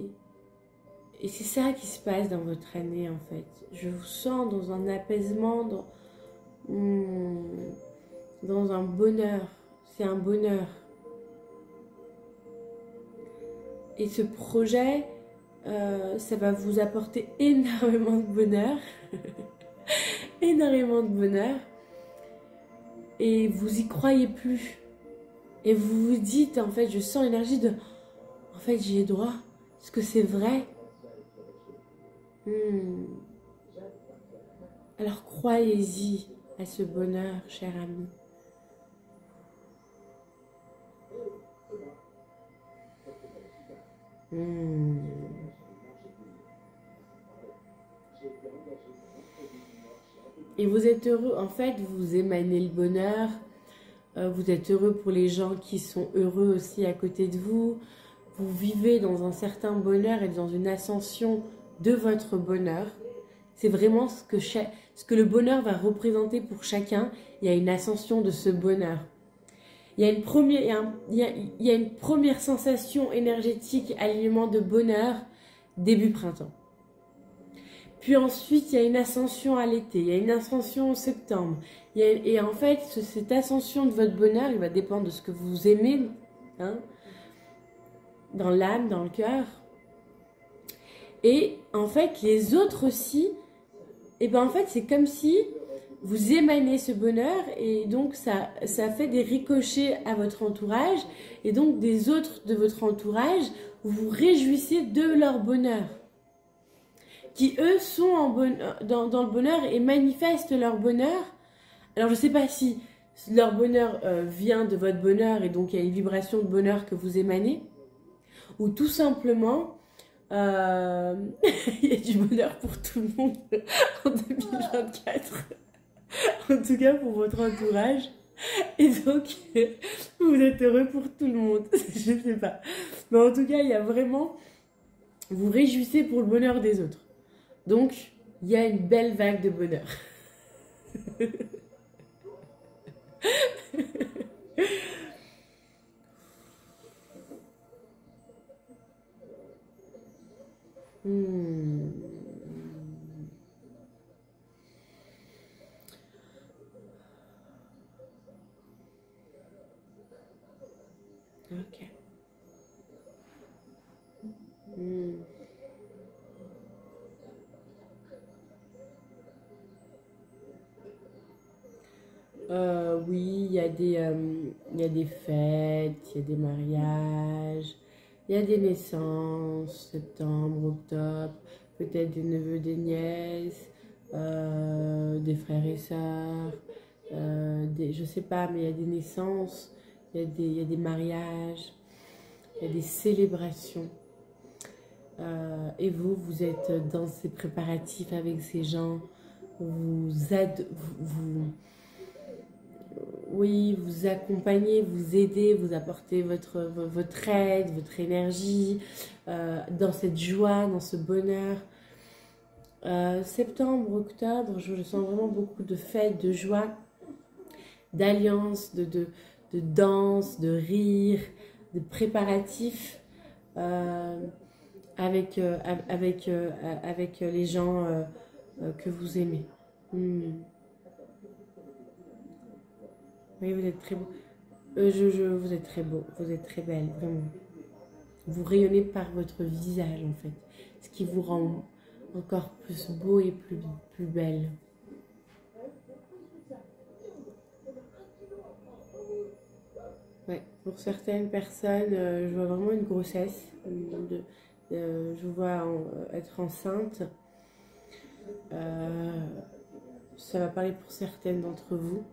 S1: c'est ça qui se passe dans votre année en fait. Je vous sens dans un apaisement, dans un bonheur. C'est un bonheur. Et ce projet, ça va vous apporter énormément de bonheur. Énormément de bonheur. Et vous y croyez plus. Et vous vous dites, en fait, je sens l'énergie de... En fait, j'y ai droit. Est-ce que c'est vrai? Alors croyez-y à ce bonheur, cher ami. Et vous êtes heureux, en fait, vous émanez le bonheur, vous êtes heureux pour les gens qui sont heureux aussi à côté de vous, vous vivez dans un certain bonheur et dans une ascension de votre bonheur. C'est vraiment ce que le bonheur va représenter pour chacun. Il y a une ascension de ce bonheur. Il y a une première sensation énergétique, alignement de bonheur, début printemps. Puis ensuite, il y a une ascension à l'été, il y a une ascension en septembre. Et en fait, cette ascension de votre bonheur, il va dépendre de ce que vous aimez, hein, dans l'âme, dans le cœur. Et en fait, les autres aussi, et ben en fait, c'est comme si vous émanez ce bonheur, et donc ça fait des ricochets à votre entourage, et donc des autres de votre entourage, vous vous réjouissez de leur bonheur, qui eux sont dans le bonheur et manifestent leur bonheur. Alors je ne sais pas si leur bonheur vient de votre bonheur, et donc il y a une vibration de bonheur que vous émanez, ou tout simplement il y a du bonheur pour tout le monde en 2024. En tout cas pour votre entourage. Et donc, vous êtes heureux pour tout le monde. Je sais pas. Mais en tout cas, il y a vraiment... Vous réjouissez pour le bonheur des autres. Donc, il y a une belle vague de bonheur. Hmm. Ok. Hmm. Oui, il y a des fêtes, il y a des mariages, il y a des naissances, septembre, octobre, peut-être des neveux, des nièces, des frères et sœurs, je sais pas, mais il y a des naissances, il y a des mariages, il y a des célébrations. Et vous, vous êtes dans ces préparatifs avec ces gens, oui, vous accompagnez, vous aidez, vous apportez votre aide, votre énergie dans cette joie, dans ce bonheur. Septembre, octobre, je sens vraiment beaucoup de fêtes, de joie, d'alliances, de danse, de rire, de préparatifs avec, avec les gens que vous aimez. Hmm. Oui, vous êtes très beau. Vous êtes très beau, vous êtes très belle, vraiment. Vous rayonnez par votre visage, en fait. Ce qui vous rend encore plus beau et plus belle. Ouais, pour certaines personnes, je vois vraiment une grossesse. Je vous vois être enceinte. Ça va parler pour certaines d'entre vous.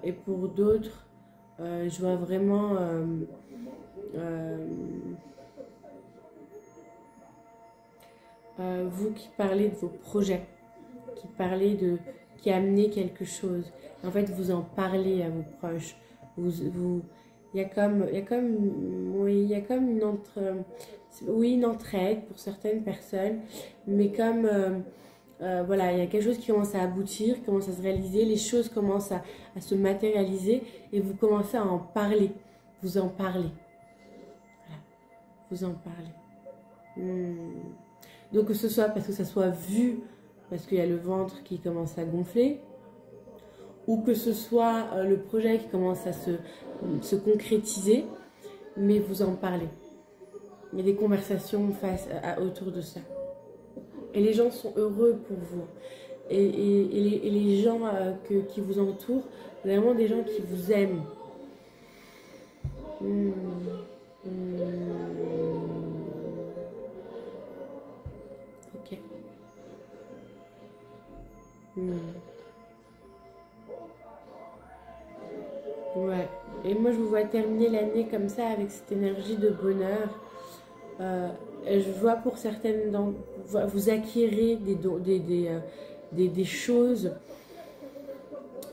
S1: Et pour d'autres, je vois vraiment vous qui parlez de vos projets, qui amenez quelque chose. En fait, vous en parlez à vos proches. Il y a oui, il y a comme une entraide pour certaines personnes, mais comme voilà, il y a quelque chose qui commence à aboutir, qui commence à se réaliser, les choses commencent à se matérialiser et vous commencez à en parler. Vous en parlez. Voilà, vous en parlez. Donc que ce soit parce que ça soit vu, parce qu'il y a le ventre qui commence à gonfler, ou que ce soit le projet qui commence à se concrétiser, mais vous en parlez. Il y a des conversations autour de ça. Et les gens sont heureux pour vous. Et les gens qui vous entourent, vraiment des gens qui vous aiment. Mmh. Mmh. Ok. Mmh. Ouais. Et moi, je vous vois terminer l'année comme ça, avec cette énergie de bonheur. Je vois pour certaines vous acquérez des choses.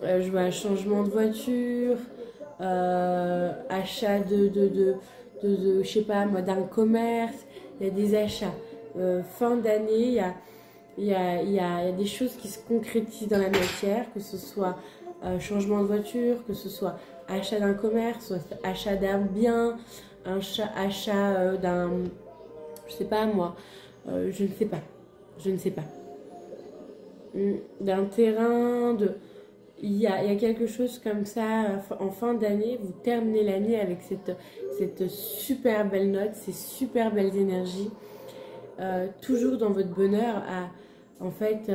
S1: Je vois un changement de voiture, achat je sais pas moi, d'un commerce. Il y a des achats. Fin d'année, il y a des choses qui se concrétisent dans la matière, que ce soit changement de voiture, que ce soit achat d'un commerce, soit achat d'un bien, achat d'un, je sais pas moi, je ne sais pas, je ne sais pas, d'un terrain, il y a quelque chose comme ça en fin d'année. Vous terminez l'année avec cette super belle note, ces super belles énergies, toujours dans votre bonheur, en fait,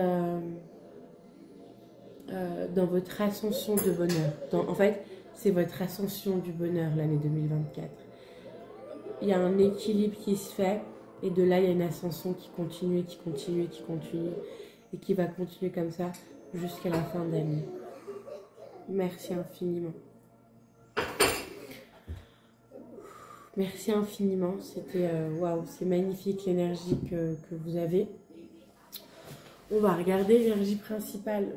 S1: dans votre ascension de bonheur. En fait, c'est votre ascension du bonheur l'année 2024. Il y a un équilibre qui se fait, et de là, il y a une ascension qui continue, qui continue, qui continue, et qui va continuer comme ça jusqu'à la fin d'année. Merci infiniment. Merci infiniment. C'était waouh, c'est magnifique l'énergie que vous avez. On va regarder l'énergie principale.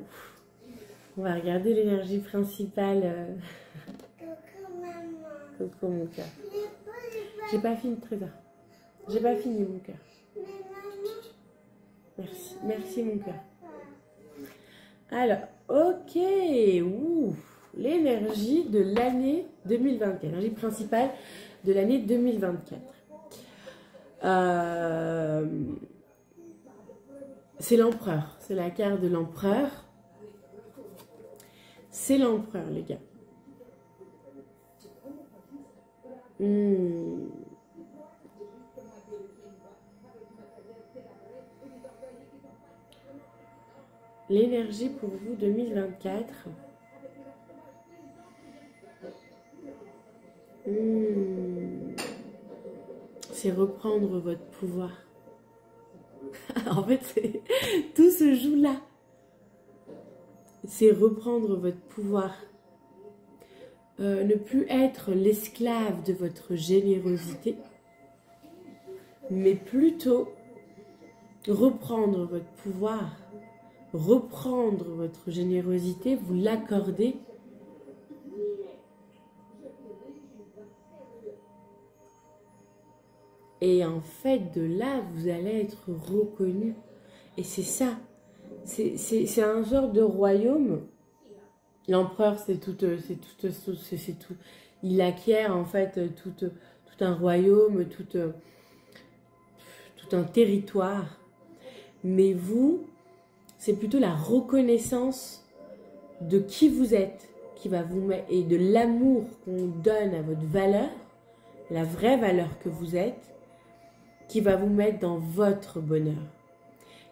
S1: On va regarder l'énergie principale.
S2: Coucou maman.
S1: Coucou mon cœur.
S2: Les
S1: J'ai pas fini, Trésor. J'ai pas fini mon cœur.
S2: Mais maman.
S1: Merci, merci mon cœur. Alors, ok. Ouh, l'énergie de l'année 2024. L'énergie principale de l'année 2024. C'est l'empereur. C'est la carte de l'empereur. C'est l'empereur, les gars. L'énergie pour vous 2024. C'est reprendre votre pouvoir. En fait, tout se joue là. C'est reprendre votre pouvoir. Ne plus être l'esclave de votre générosité, mais plutôt reprendre votre pouvoir, reprendre votre générosité, vous l'accorder. Et en fait, de là, vous allez être reconnu. Et c'est ça. C'est un genre de royaume. L'empereur, c'est tout. Il acquiert en fait tout un royaume, tout un territoire. Mais vous, c'est plutôt la reconnaissance de qui vous êtes qui va vous mettre, et de l'amour qu'on donne à votre valeur, la vraie valeur que vous êtes, qui va vous mettre dans votre bonheur,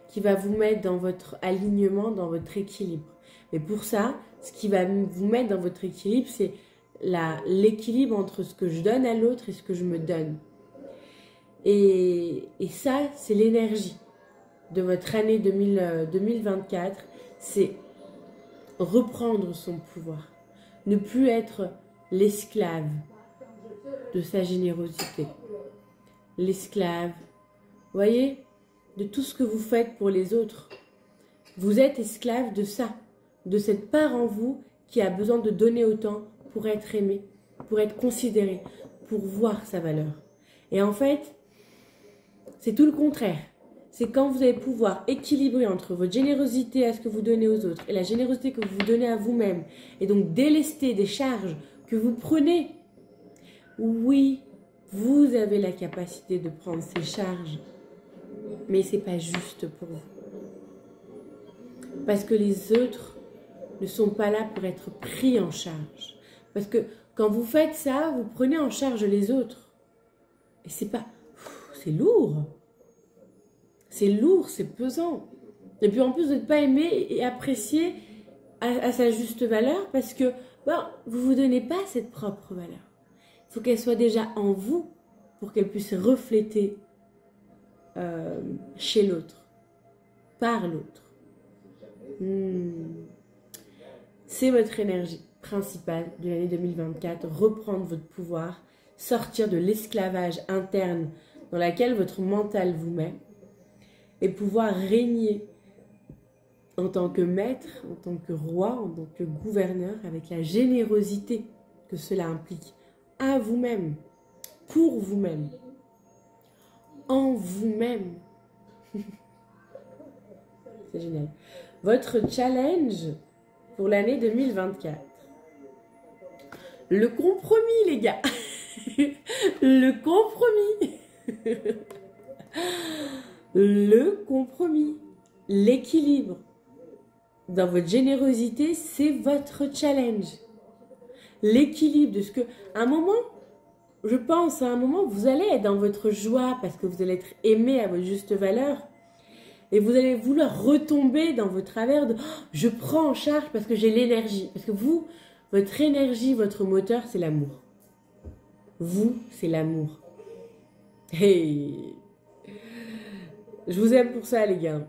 S1: qui va vous mettre dans votre alignement, dans votre équilibre. Mais pour ça, ce qui va vous mettre dans votre équilibre, c'est l'équilibre entre ce que je donne à l'autre et ce que je me donne. Et ça, c'est l'énergie de votre année 2024, c'est reprendre son pouvoir, ne plus être l'esclave de sa générosité, l'esclave, voyez, de tout ce que vous faites pour les autres. Vous êtes esclave de ça, de cette part en vous qui a besoin de donner autant pour être aimé, pour être considéré, pour voir sa valeur. Et en fait, c'est tout le contraire. C'est quand vous allez pouvoir équilibrer entre votre générosité à ce que vous donnez aux autres et la générosité que vous donnez à vous-même, et donc délester des charges que vous prenez. Oui, vous avez la capacité de prendre ces charges, mais ce n'est pas juste pour vous. Parce que les autres ne sont pas là pour être pris en charge. Parce que quand vous faites ça, vous prenez en charge les autres. Et c'est pas... C'est lourd. C'est lourd, c'est pesant. Et puis en plus, vous n'êtes pas aimé et apprécié à sa juste valeur parce que vous ne vous donnez pas cette propre valeur. Il faut qu'elle soit déjà en vous pour qu'elle puisse refléter chez l'autre, par l'autre. C'est votre énergie principale de l'année 2024. Reprendre votre pouvoir, sortir de l'esclavage interne dans laquelle votre mental vous met et pouvoir régner en tant que maître, en tant que roi, en tant que gouverneur, avec la générosité que cela implique, à vous-même, pour vous-même, en vous-même. C'est génial. Votre challenge pour l'année 2024. Le compromis, les gars. Le compromis. Le compromis. L'équilibre. Dans votre générosité, c'est votre challenge. L'équilibre de ce que... À un moment, je pense, à un moment, vous allez être dans votre joie parce que vous allez être aimé à votre juste valeur. Et vous allez vouloir retomber dans vos travers de « je prends en charge parce que j'ai l'énergie ». Parce que vous, votre énergie, votre moteur, c'est l'amour. Vous, c'est l'amour. Hey. Je vous aime pour ça, les gars.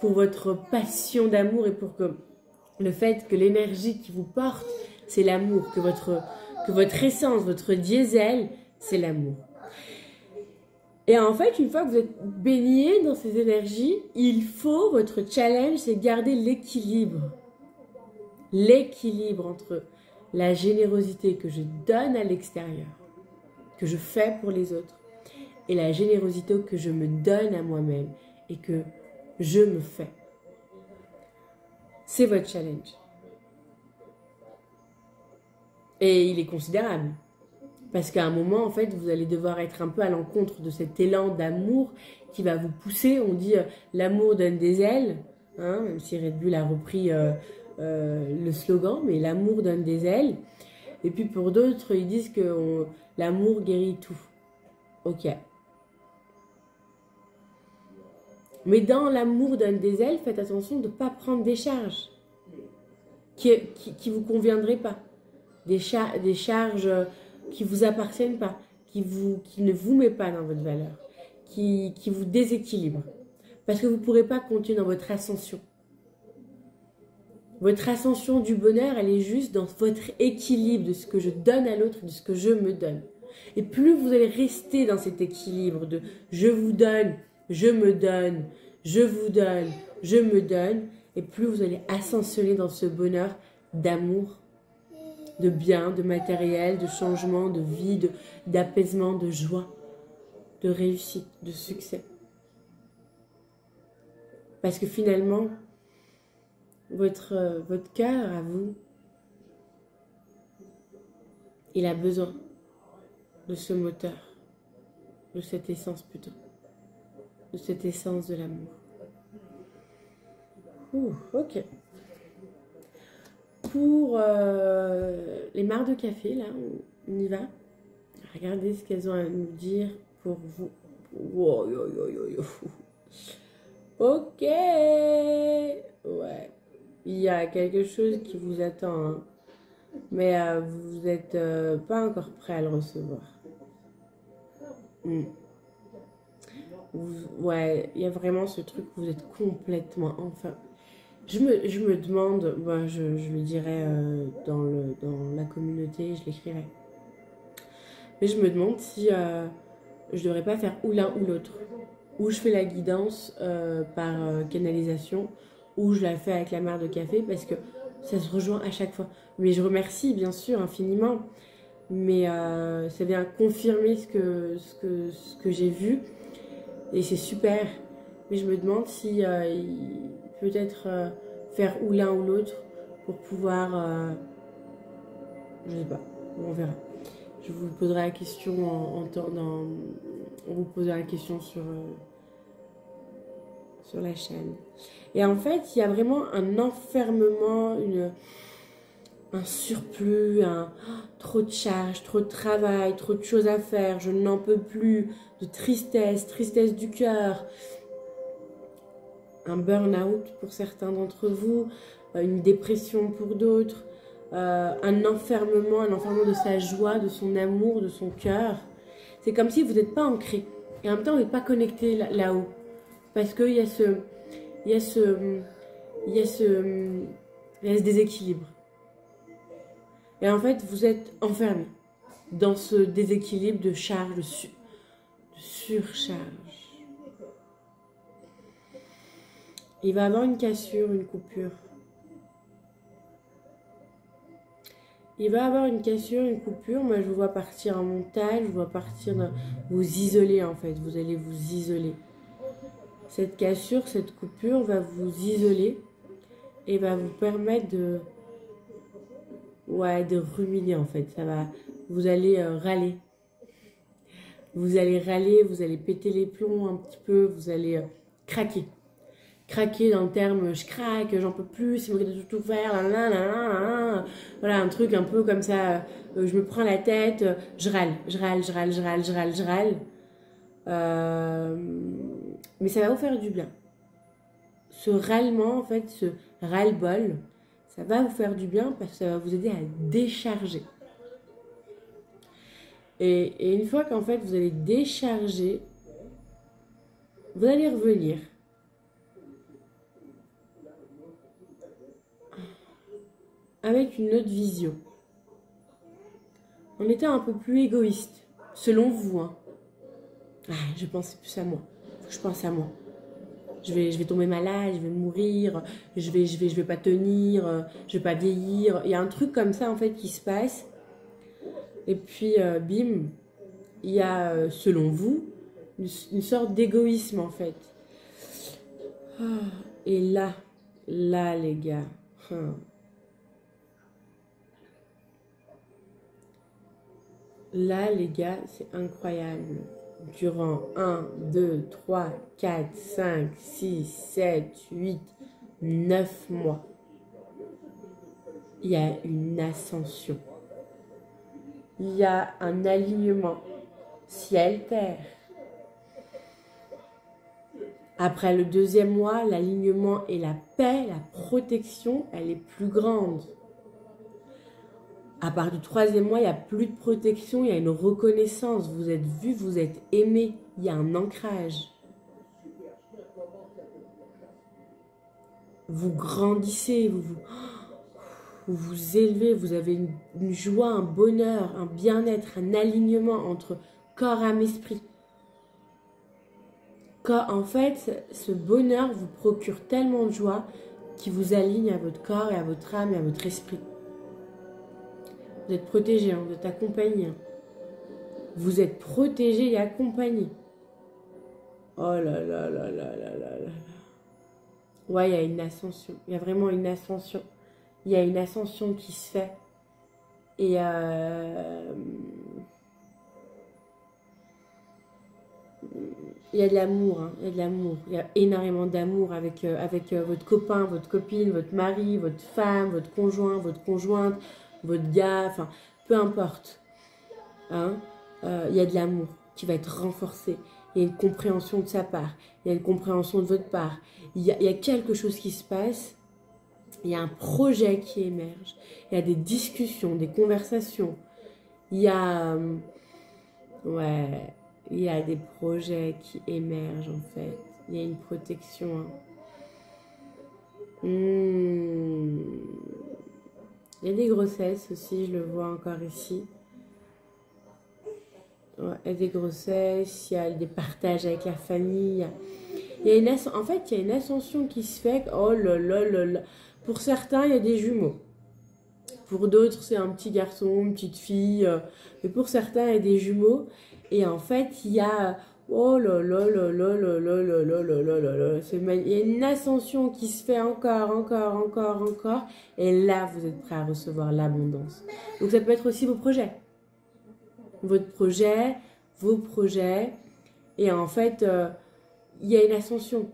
S1: Pour votre passion d'amour et pour que le fait que l'énergie qui vous porte, c'est l'amour. Que votre essence, votre diesel, c'est l'amour. Et en fait, une fois que vous êtes baigné dans ces énergies, votre challenge, c'est garder l'équilibre. l'équilibre entre la générosité que je donne à l'extérieur, que je fais pour les autres, et la générosité que je me donne à moi-même et que je me fais. C'est votre challenge. Et il est considérable. Parce qu'à un moment, en fait, vous allez devoir être un peu à l'encontre de cet élan d'amour qui va vous pousser. On dit l'amour donne des ailes, hein, même si Red Bull a repris le slogan, mais l'amour donne des ailes. Et puis pour d'autres, ils disent que l'amour guérit tout. Ok. Mais dans l'amour donne des ailes, faites attention de ne pas prendre des charges qui vous conviendraient pas. Des charges qui vous appartiennent pas, qui ne vous met pas dans votre valeur, qui vous déséquilibre. Parce que vous ne pourrez pas continuer dans votre ascension. Votre ascension du bonheur, elle est juste dans votre équilibre de ce que je donne à l'autre et de ce que je me donne. Et plus vous allez rester dans cet équilibre de je vous donne, je me donne, je vous donne, je me donne, et plus vous allez ascensionner dans ce bonheur d'amour, de bien, de matériel, de changement, de vie, d'apaisement, de joie, de réussite, de succès. Parce que finalement, votre cœur à vous, il a besoin de ce moteur, de cette essence plutôt, de cette essence de l'amour. Ok. Pour les marques de café, là, on y va. Regardez ce qu'elles ont à nous dire pour vous. Wow, yo, yo, yo, yo. Ok. Ouais. Il y a quelque chose qui vous attend, hein. Mais vous n'êtes pas encore prêt à le recevoir. Ouais, il y a vraiment ce truc où vous êtes complètement... Enfin, je me demande, bah, je le dirai dans la communauté, je l'écrirai. Mais je me demande si je devrais pas faire ou l'un ou l'autre. Ou je fais la guidance par canalisation, ou je la fais avec la mare de café, parce que ça se rejoint à chaque fois. Mais je remercie bien sûr infiniment, mais ça vient confirmer ce que j'ai vu, et c'est super. Mais je me demande si peut-être faire ou l'un ou l'autre pour pouvoir, je sais pas, on verra. Je vous poserai la question on vous posera la question sur la chaîne. Et en fait, il y a vraiment un enfermement, un surplus, trop de charges, trop de travail, trop de choses à faire, je n'en peux plus, de tristesse du cœur, un burn-out pour certains d'entre vous, une dépression pour d'autres, un enfermement de sa joie, de son amour, de son cœur. C'est comme si vous n'êtes pas ancré et en même temps vous n'êtes pas connecté là-haut, parce qu'il y a ce déséquilibre. Et en fait, vous êtes enfermé dans ce déséquilibre de charge, de surcharge. Il va y avoir une cassure, une coupure. Il va y avoir une cassure, une coupure. Moi, je vous vois partir en montagne, je vous vois partir vous isoler en fait. Vous allez vous isoler. Cette cassure, cette coupure va vous isoler et va vous permettre de ruminer en fait. Vous allez râler. Vous allez râler, vous allez péter les plombs un petit peu, vous allez craquer. Craquer dans le terme je craque, j'en peux plus, c'est moi qui dois tout faire, voilà, un truc un peu comme ça, je me prends la tête, je râle. Mais ça va vous faire du bien. Ce râlement, en fait, ce ras-le-bol, ça va vous faire du bien parce que ça va vous aider à décharger. Et une fois qu'en fait vous allez décharger, vous allez revenir. Avec une autre vision. En étant un peu plus égoïste, selon vous. Hein. Je pense plus à moi. Faut que je pense à moi. je vais tomber malade, je vais mourir, je vais pas tenir, je vais pas vieillir. Il y a un truc comme ça en fait qui se passe. Et puis bim, il y a selon vous une sorte d'égoïsme en fait. Et là les gars, là les gars, c'est incroyable. Durant 1, 2, 3, 4, 5, 6, 7, 8, 9 mois, il y a une ascension. Il y a un alignement ciel-terre. Après le 2e mois, l'alignement et la paix, la protection, elle est plus grande. À partir du 3e mois, il n'y a plus de protection, il y a une reconnaissance. Vous êtes vu, vous êtes aimé. Il y a un ancrage. Vous grandissez, vous élevez, vous avez une joie, un bonheur, un bien-être, un alignement entre corps, âme, esprit. En fait, ce bonheur vous procure tellement de joie qu'il vous aligne à votre corps et à votre âme et à votre esprit. Vous êtes protégé, vous êtes accompagné. Vous êtes protégé et accompagné. Oh là là là là là là là. Ouais, il y a une ascension. Il y a vraiment une ascension. Il y a une ascension qui se fait. Et il y a de l'amour, hein. Il y a de l'amour. Il y a énormément d'amour avec votre copain, votre copine, votre mari, votre femme, votre conjoint, votre conjointe, votre gars, enfin, peu importe. Hein. Il y a de l'amour qui va être renforcé. Il y a une compréhension de sa part. Il y a une compréhension de votre part. Il y a quelque chose qui se passe. Il y a un projet qui émerge. Il y a des discussions, des conversations. Il y a... ouais... Il y a des projets qui émergent en fait. Il y a une protection. Il y a des grossesses aussi, je le vois encore ici. Ouais, il y a des grossesses, il y a des partages avec la famille. Il y a en fait, il y a une ascension qui se fait. Oh là là là là. Pour certains, il y a des jumeaux. Pour d'autres, c'est un petit garçon, une petite fille. Mais pour certains, il y a des jumeaux. Et en fait, il y a... oh là là là là là là là là là là là là. Il y a une ascension qui se fait encore. Et là, vous êtes prêt à recevoir l'abondance. Donc, ça peut être aussi vos projets. Votre projet, vos projets. Et en fait, il y a une ascension.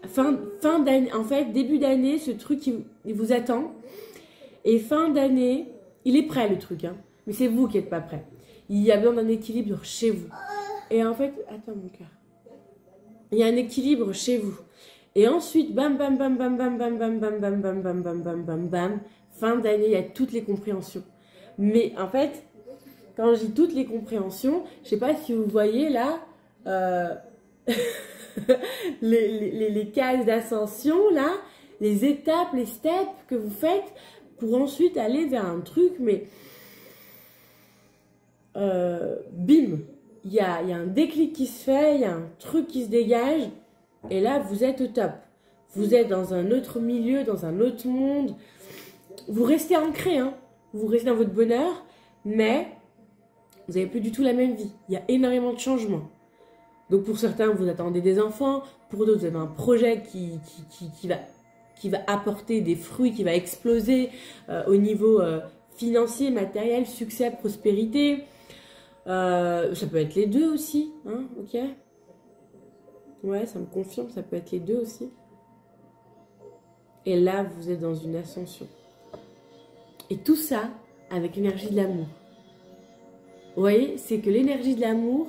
S1: Fin d'année, en fait, début d'année, ce truc, il vous attend. Et fin d'année, il est prêt le truc. Hein. Mais c'est vous qui n'êtes pas prêt. Il y a besoin d'un équilibre chez vous. Et en fait, attends mon cœur. Il y a un équilibre chez vous. Et ensuite, bam, bam, bam, bam, bam, bam, bam, bam, bam, bam, bam, bam, bam, bam, bam. Fin d'année, il y a toutes les compréhensions. Mais en fait, quand je dis toutes les compréhensions, je ne sais pas si vous voyez là les cases d'ascension, là, les étapes, les steps que vous faites pour ensuite aller vers un truc, mais bim, il y a un déclic qui se fait, il y a un truc qui se dégage, et là, vous êtes au top. Vous êtes dans un autre milieu, dans un autre monde. Vous restez ancré, hein. Vous restez dans votre bonheur, mais vous n'avez plus du tout la même vie. Il y a énormément de changements. Donc pour certains, vous attendez des enfants. Pour d'autres, vous avez un projet qui va apporter des fruits, qui va exploser au niveau financier, matériel, succès, prospérité. Ça peut être les deux aussi, hein, ok? Ouais, ça me confirme, ça peut être les deux aussi. Et là, vous êtes dans une ascension. Et tout ça avec l'énergie de l'amour. Vous voyez, c'est que l'énergie de l'amour,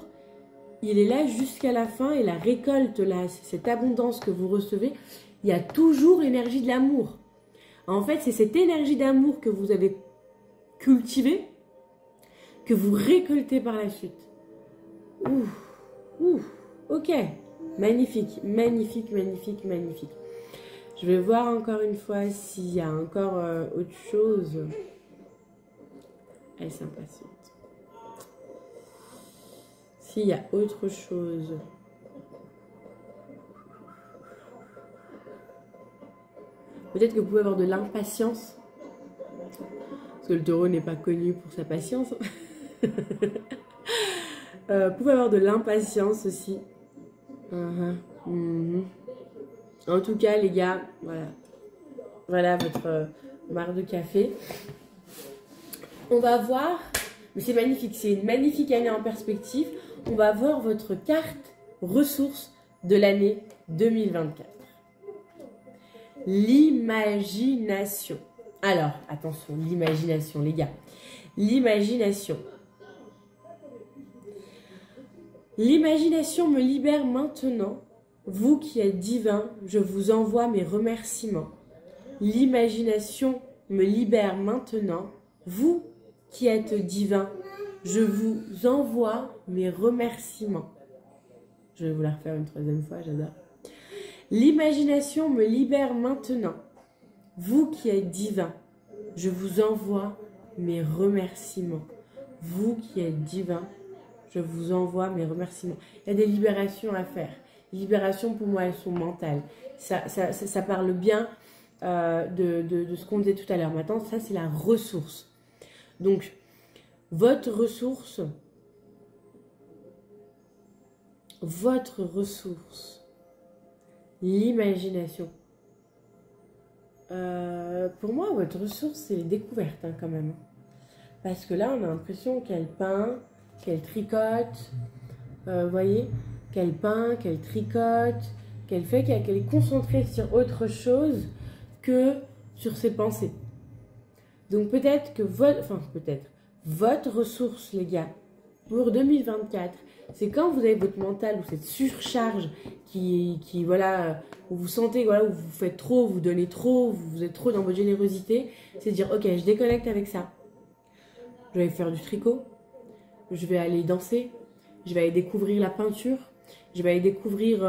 S1: il est là jusqu'à la fin et la récolte, là, cette abondance que vous recevez, il y a toujours l'énergie de l'amour. En fait, c'est cette énergie d'amour que vous avez cultivée que vous récoltez par la suite. Ok, magnifique, magnifique, magnifique, magnifique. Je vais voir encore une fois s'il y a encore autre chose. Elle s'impatiente. S'il y a autre chose. Peut-être que vous pouvez avoir de l'impatience. Parce que le taureau n'est pas connu pour sa patience. Vous pouvez avoir de l'impatience aussi. En tout cas, les gars, voilà. Voilà votre marre de café. On va voir, mais c'est magnifique, c'est une magnifique année en perspective. On va voir votre carte ressources de l'année 2024. L'imagination. Alors, attention, l'imagination, les gars. L'imagination. L'imagination me libère maintenant. Vous qui êtes divin, je vous envoie mes remerciements. L'imagination me libère maintenant. Vous qui êtes divin, je vous envoie mes remerciements. Je vais vous la refaire une troisième fois, j'adore. L'imagination me libère maintenant. Vous qui êtes divin, je vous envoie mes remerciements. Vous qui êtes divin, je vous envoie mes remerciements. Il y a des libérations à faire. Les libérations, pour moi, elles sont mentales. Ça parle bien de ce qu'on disait tout à l'heure. Maintenant, ça, c'est la ressource. Donc, votre ressource, l'imagination. Pour moi, votre ressource, c'est les découvertes, hein, quand même. Parce que là, on a l'impression qu'elle peint, qu'elle tricote, vous voyez, qu'elle peint, qu'elle tricote, qu'elle fait, qu'elle est concentrée sur autre chose que sur ses pensées. Donc peut-être que votre ressource, les gars, pour 2024, c'est quand vous avez votre mental ou cette surcharge qui voilà, où vous sentez, voilà, où vous faites trop, vous donnez trop, vous êtes trop dans votre générosité, c'est de dire, ok, je déconnecte avec ça. Je vais faire du tricot, je vais aller danser, je vais aller découvrir la peinture, je vais aller découvrir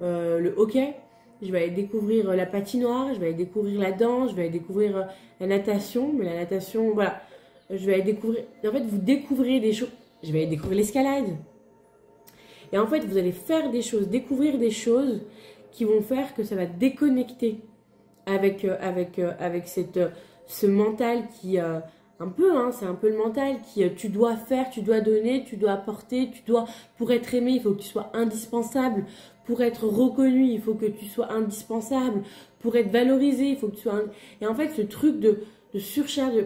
S1: le hockey, je vais aller découvrir la patinoire, je vais aller découvrir la danse, je vais aller découvrir la natation, mais la natation, voilà, je vais aller découvrir, en fait, vous découvrez des choses, je vais aller découvrir l'escalade. Et en fait, vous allez faire des choses, découvrir des choses qui vont faire que ça va déconnecter avec ce mental qui... un peu, hein, c'est un peu le mental qui tu dois faire, tu dois donner, tu dois apporter, pour être aimé, il faut que tu sois indispensable, pour être reconnu, il faut que tu sois indispensable, pour être valorisé, il faut que tu sois... Et en fait, ce truc de surcharge,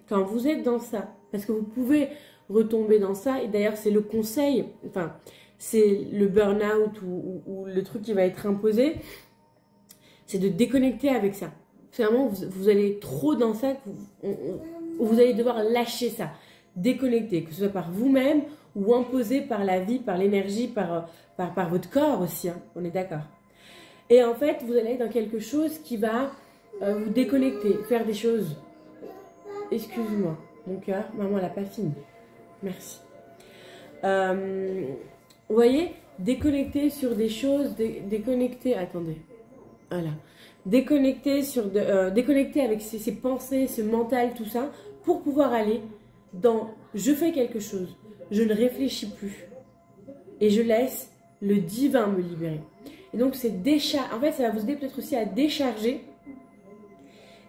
S1: quand vous êtes dans ça, parce que vous pouvez retomber dans ça, et d'ailleurs, c'est le conseil, enfin, c'est le burn-out ou le truc qui va être imposé, c'est de déconnecter avec ça. Finalement, vous allez trop dans ça, vous allez devoir lâcher ça, déconnecter, que ce soit par vous-même ou imposé par la vie, par l'énergie, par votre corps aussi, hein, on est d'accord. Et en fait, vous allez être dans quelque chose qui va vous déconnecter, faire des choses. Excuse-moi, mon cœur, maman, elle n'a pas fini. Merci. Vous voyez, déconnecter sur des choses, déconnecter, attendez, voilà. Déconnecter avec ses pensées, ce mental, tout ça, pour pouvoir aller dans je fais quelque chose, je ne réfléchis plus et je laisse le divin me libérer. Et donc c'est en fait ça va vous aider peut-être aussi à décharger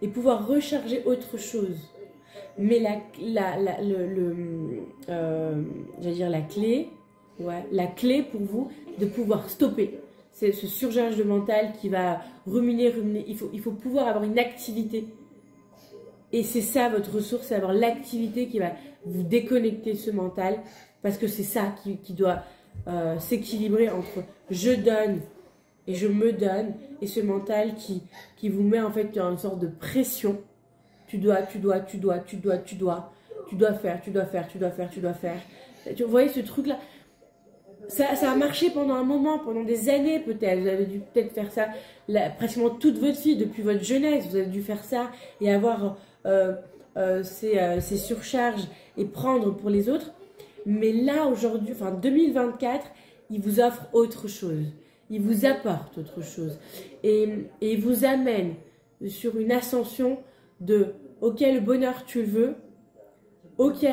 S1: et pouvoir recharger autre chose. Mais j'allais dire la clé pour vous de pouvoir stopper. C'est ce surcharge de mental qui va ruminer. Il faut pouvoir avoir une activité. Et c'est ça votre ressource, c'est avoir l'activité qui va vous déconnecter ce mental. Parce que c'est ça qui doit s'équilibrer entre je donne et je me donne. Et ce mental qui vous met en fait dans une sorte de pression. Tu dois faire. Vous voyez ce truc-là? Ça a marché pendant un moment, pendant des années peut-être. Vous avez dû peut-être faire ça pratiquement toute votre vie, depuis votre jeunesse. Vous avez dû faire ça et avoir ces surcharges et prendre pour les autres. Mais là, aujourd'hui, enfin 2024, il vous offre autre chose. Il vous apporte autre chose. Et il vous amène sur une ascension de « Ok, le bonheur, tu le veux. Ok,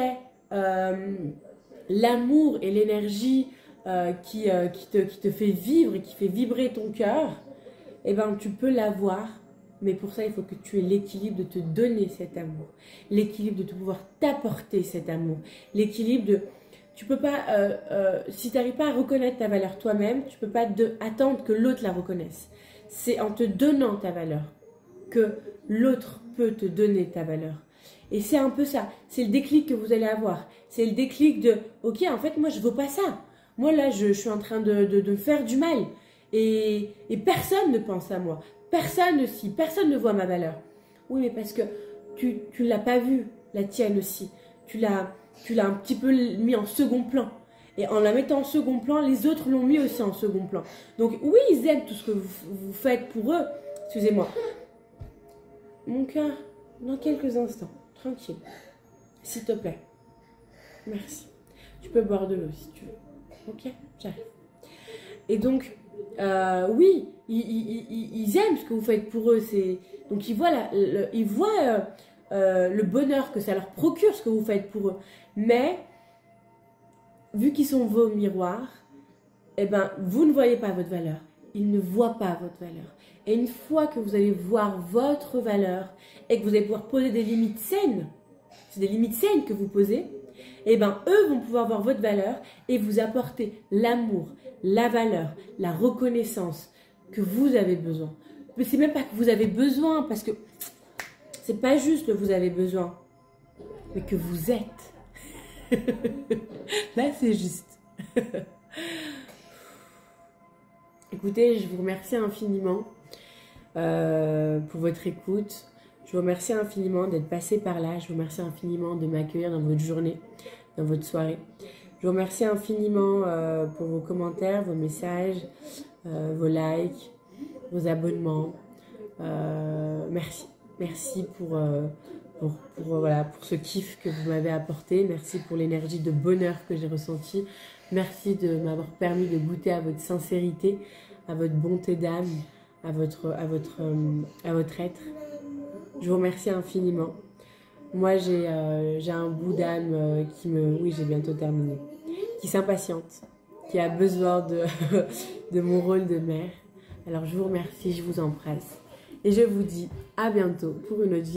S1: l'amour et l'énergie... qui te fait vivre et qui fait vibrer ton cœur, eh ben, tu peux l'avoir Mais pour ça, il faut que tu aies l'équilibre de te donner cet amour. L'équilibre de te pouvoir t'apporter cet amour. L'équilibre de... Tu peux pas... si tu n'arrives pas à reconnaître ta valeur toi-même, tu peux pas attendre que l'autre la reconnaisse. C'est en te donnant ta valeur que l'autre peut te donner ta valeur. Et c'est un peu ça. C'est le déclic que vous allez avoir. C'est le déclic de... Ok, en fait, moi, je ne veux pas ça. Moi, là, je suis en train de faire du mal. Et personne ne pense à moi. Personne ne voit ma valeur. Oui, mais parce que tu ne l'as pas vue, la tienne aussi. Tu l'as un petit peu mis en second plan. Et en la mettant en second plan, les autres l'ont mis aussi en second plan. Donc oui, ils aiment tout ce que vous faites pour eux. Excusez-moi. Mon cœur, dans quelques instants, tranquille. S'il te plaît. Merci. Tu peux boire de l'eau si tu veux. Ok, j'arrive. Et donc, oui, ils aiment ce que vous faites pour eux. Donc, ils voient, le bonheur que ça leur procure, ce que vous faites pour eux. Mais, vu qu'ils sont vos miroirs, eh ben, vous ne voyez pas votre valeur. Ils ne voient pas votre valeur. Et une fois que vous allez voir votre valeur et que vous allez pouvoir poser des limites saines, c'est des limites saines que vous posez, eh ben, eux vont pouvoir voir votre valeur et vous apporter l'amour, la valeur, la reconnaissance que vous avez besoin. Mais c'est même pas que vous avez besoin, parce que c'est pas juste que vous avez besoin, mais que vous êtes. Là, c'est juste. Écoutez, je vous remercie infiniment pour votre écoute. Je vous remercie infiniment d'être passé par là. Je vous remercie infiniment de m'accueillir dans votre journée, dans votre soirée. Je vous remercie infiniment pour vos commentaires, vos messages, vos likes, vos abonnements. Merci. Merci pour ce kiff que vous m'avez apporté. Merci pour l'énergie de bonheur que j'ai ressentie. Merci de m'avoir permis de goûter à votre sincérité, à votre bonté d'âme, à votre être. Je vous remercie infiniment. Moi, j'ai un bout d'âme oui, j'ai bientôt terminé, qui s'impatiente, qui a besoin de mon rôle de mère. Alors, je vous remercie, je vous embrasse. Et je vous dis à bientôt pour une autre vidéo.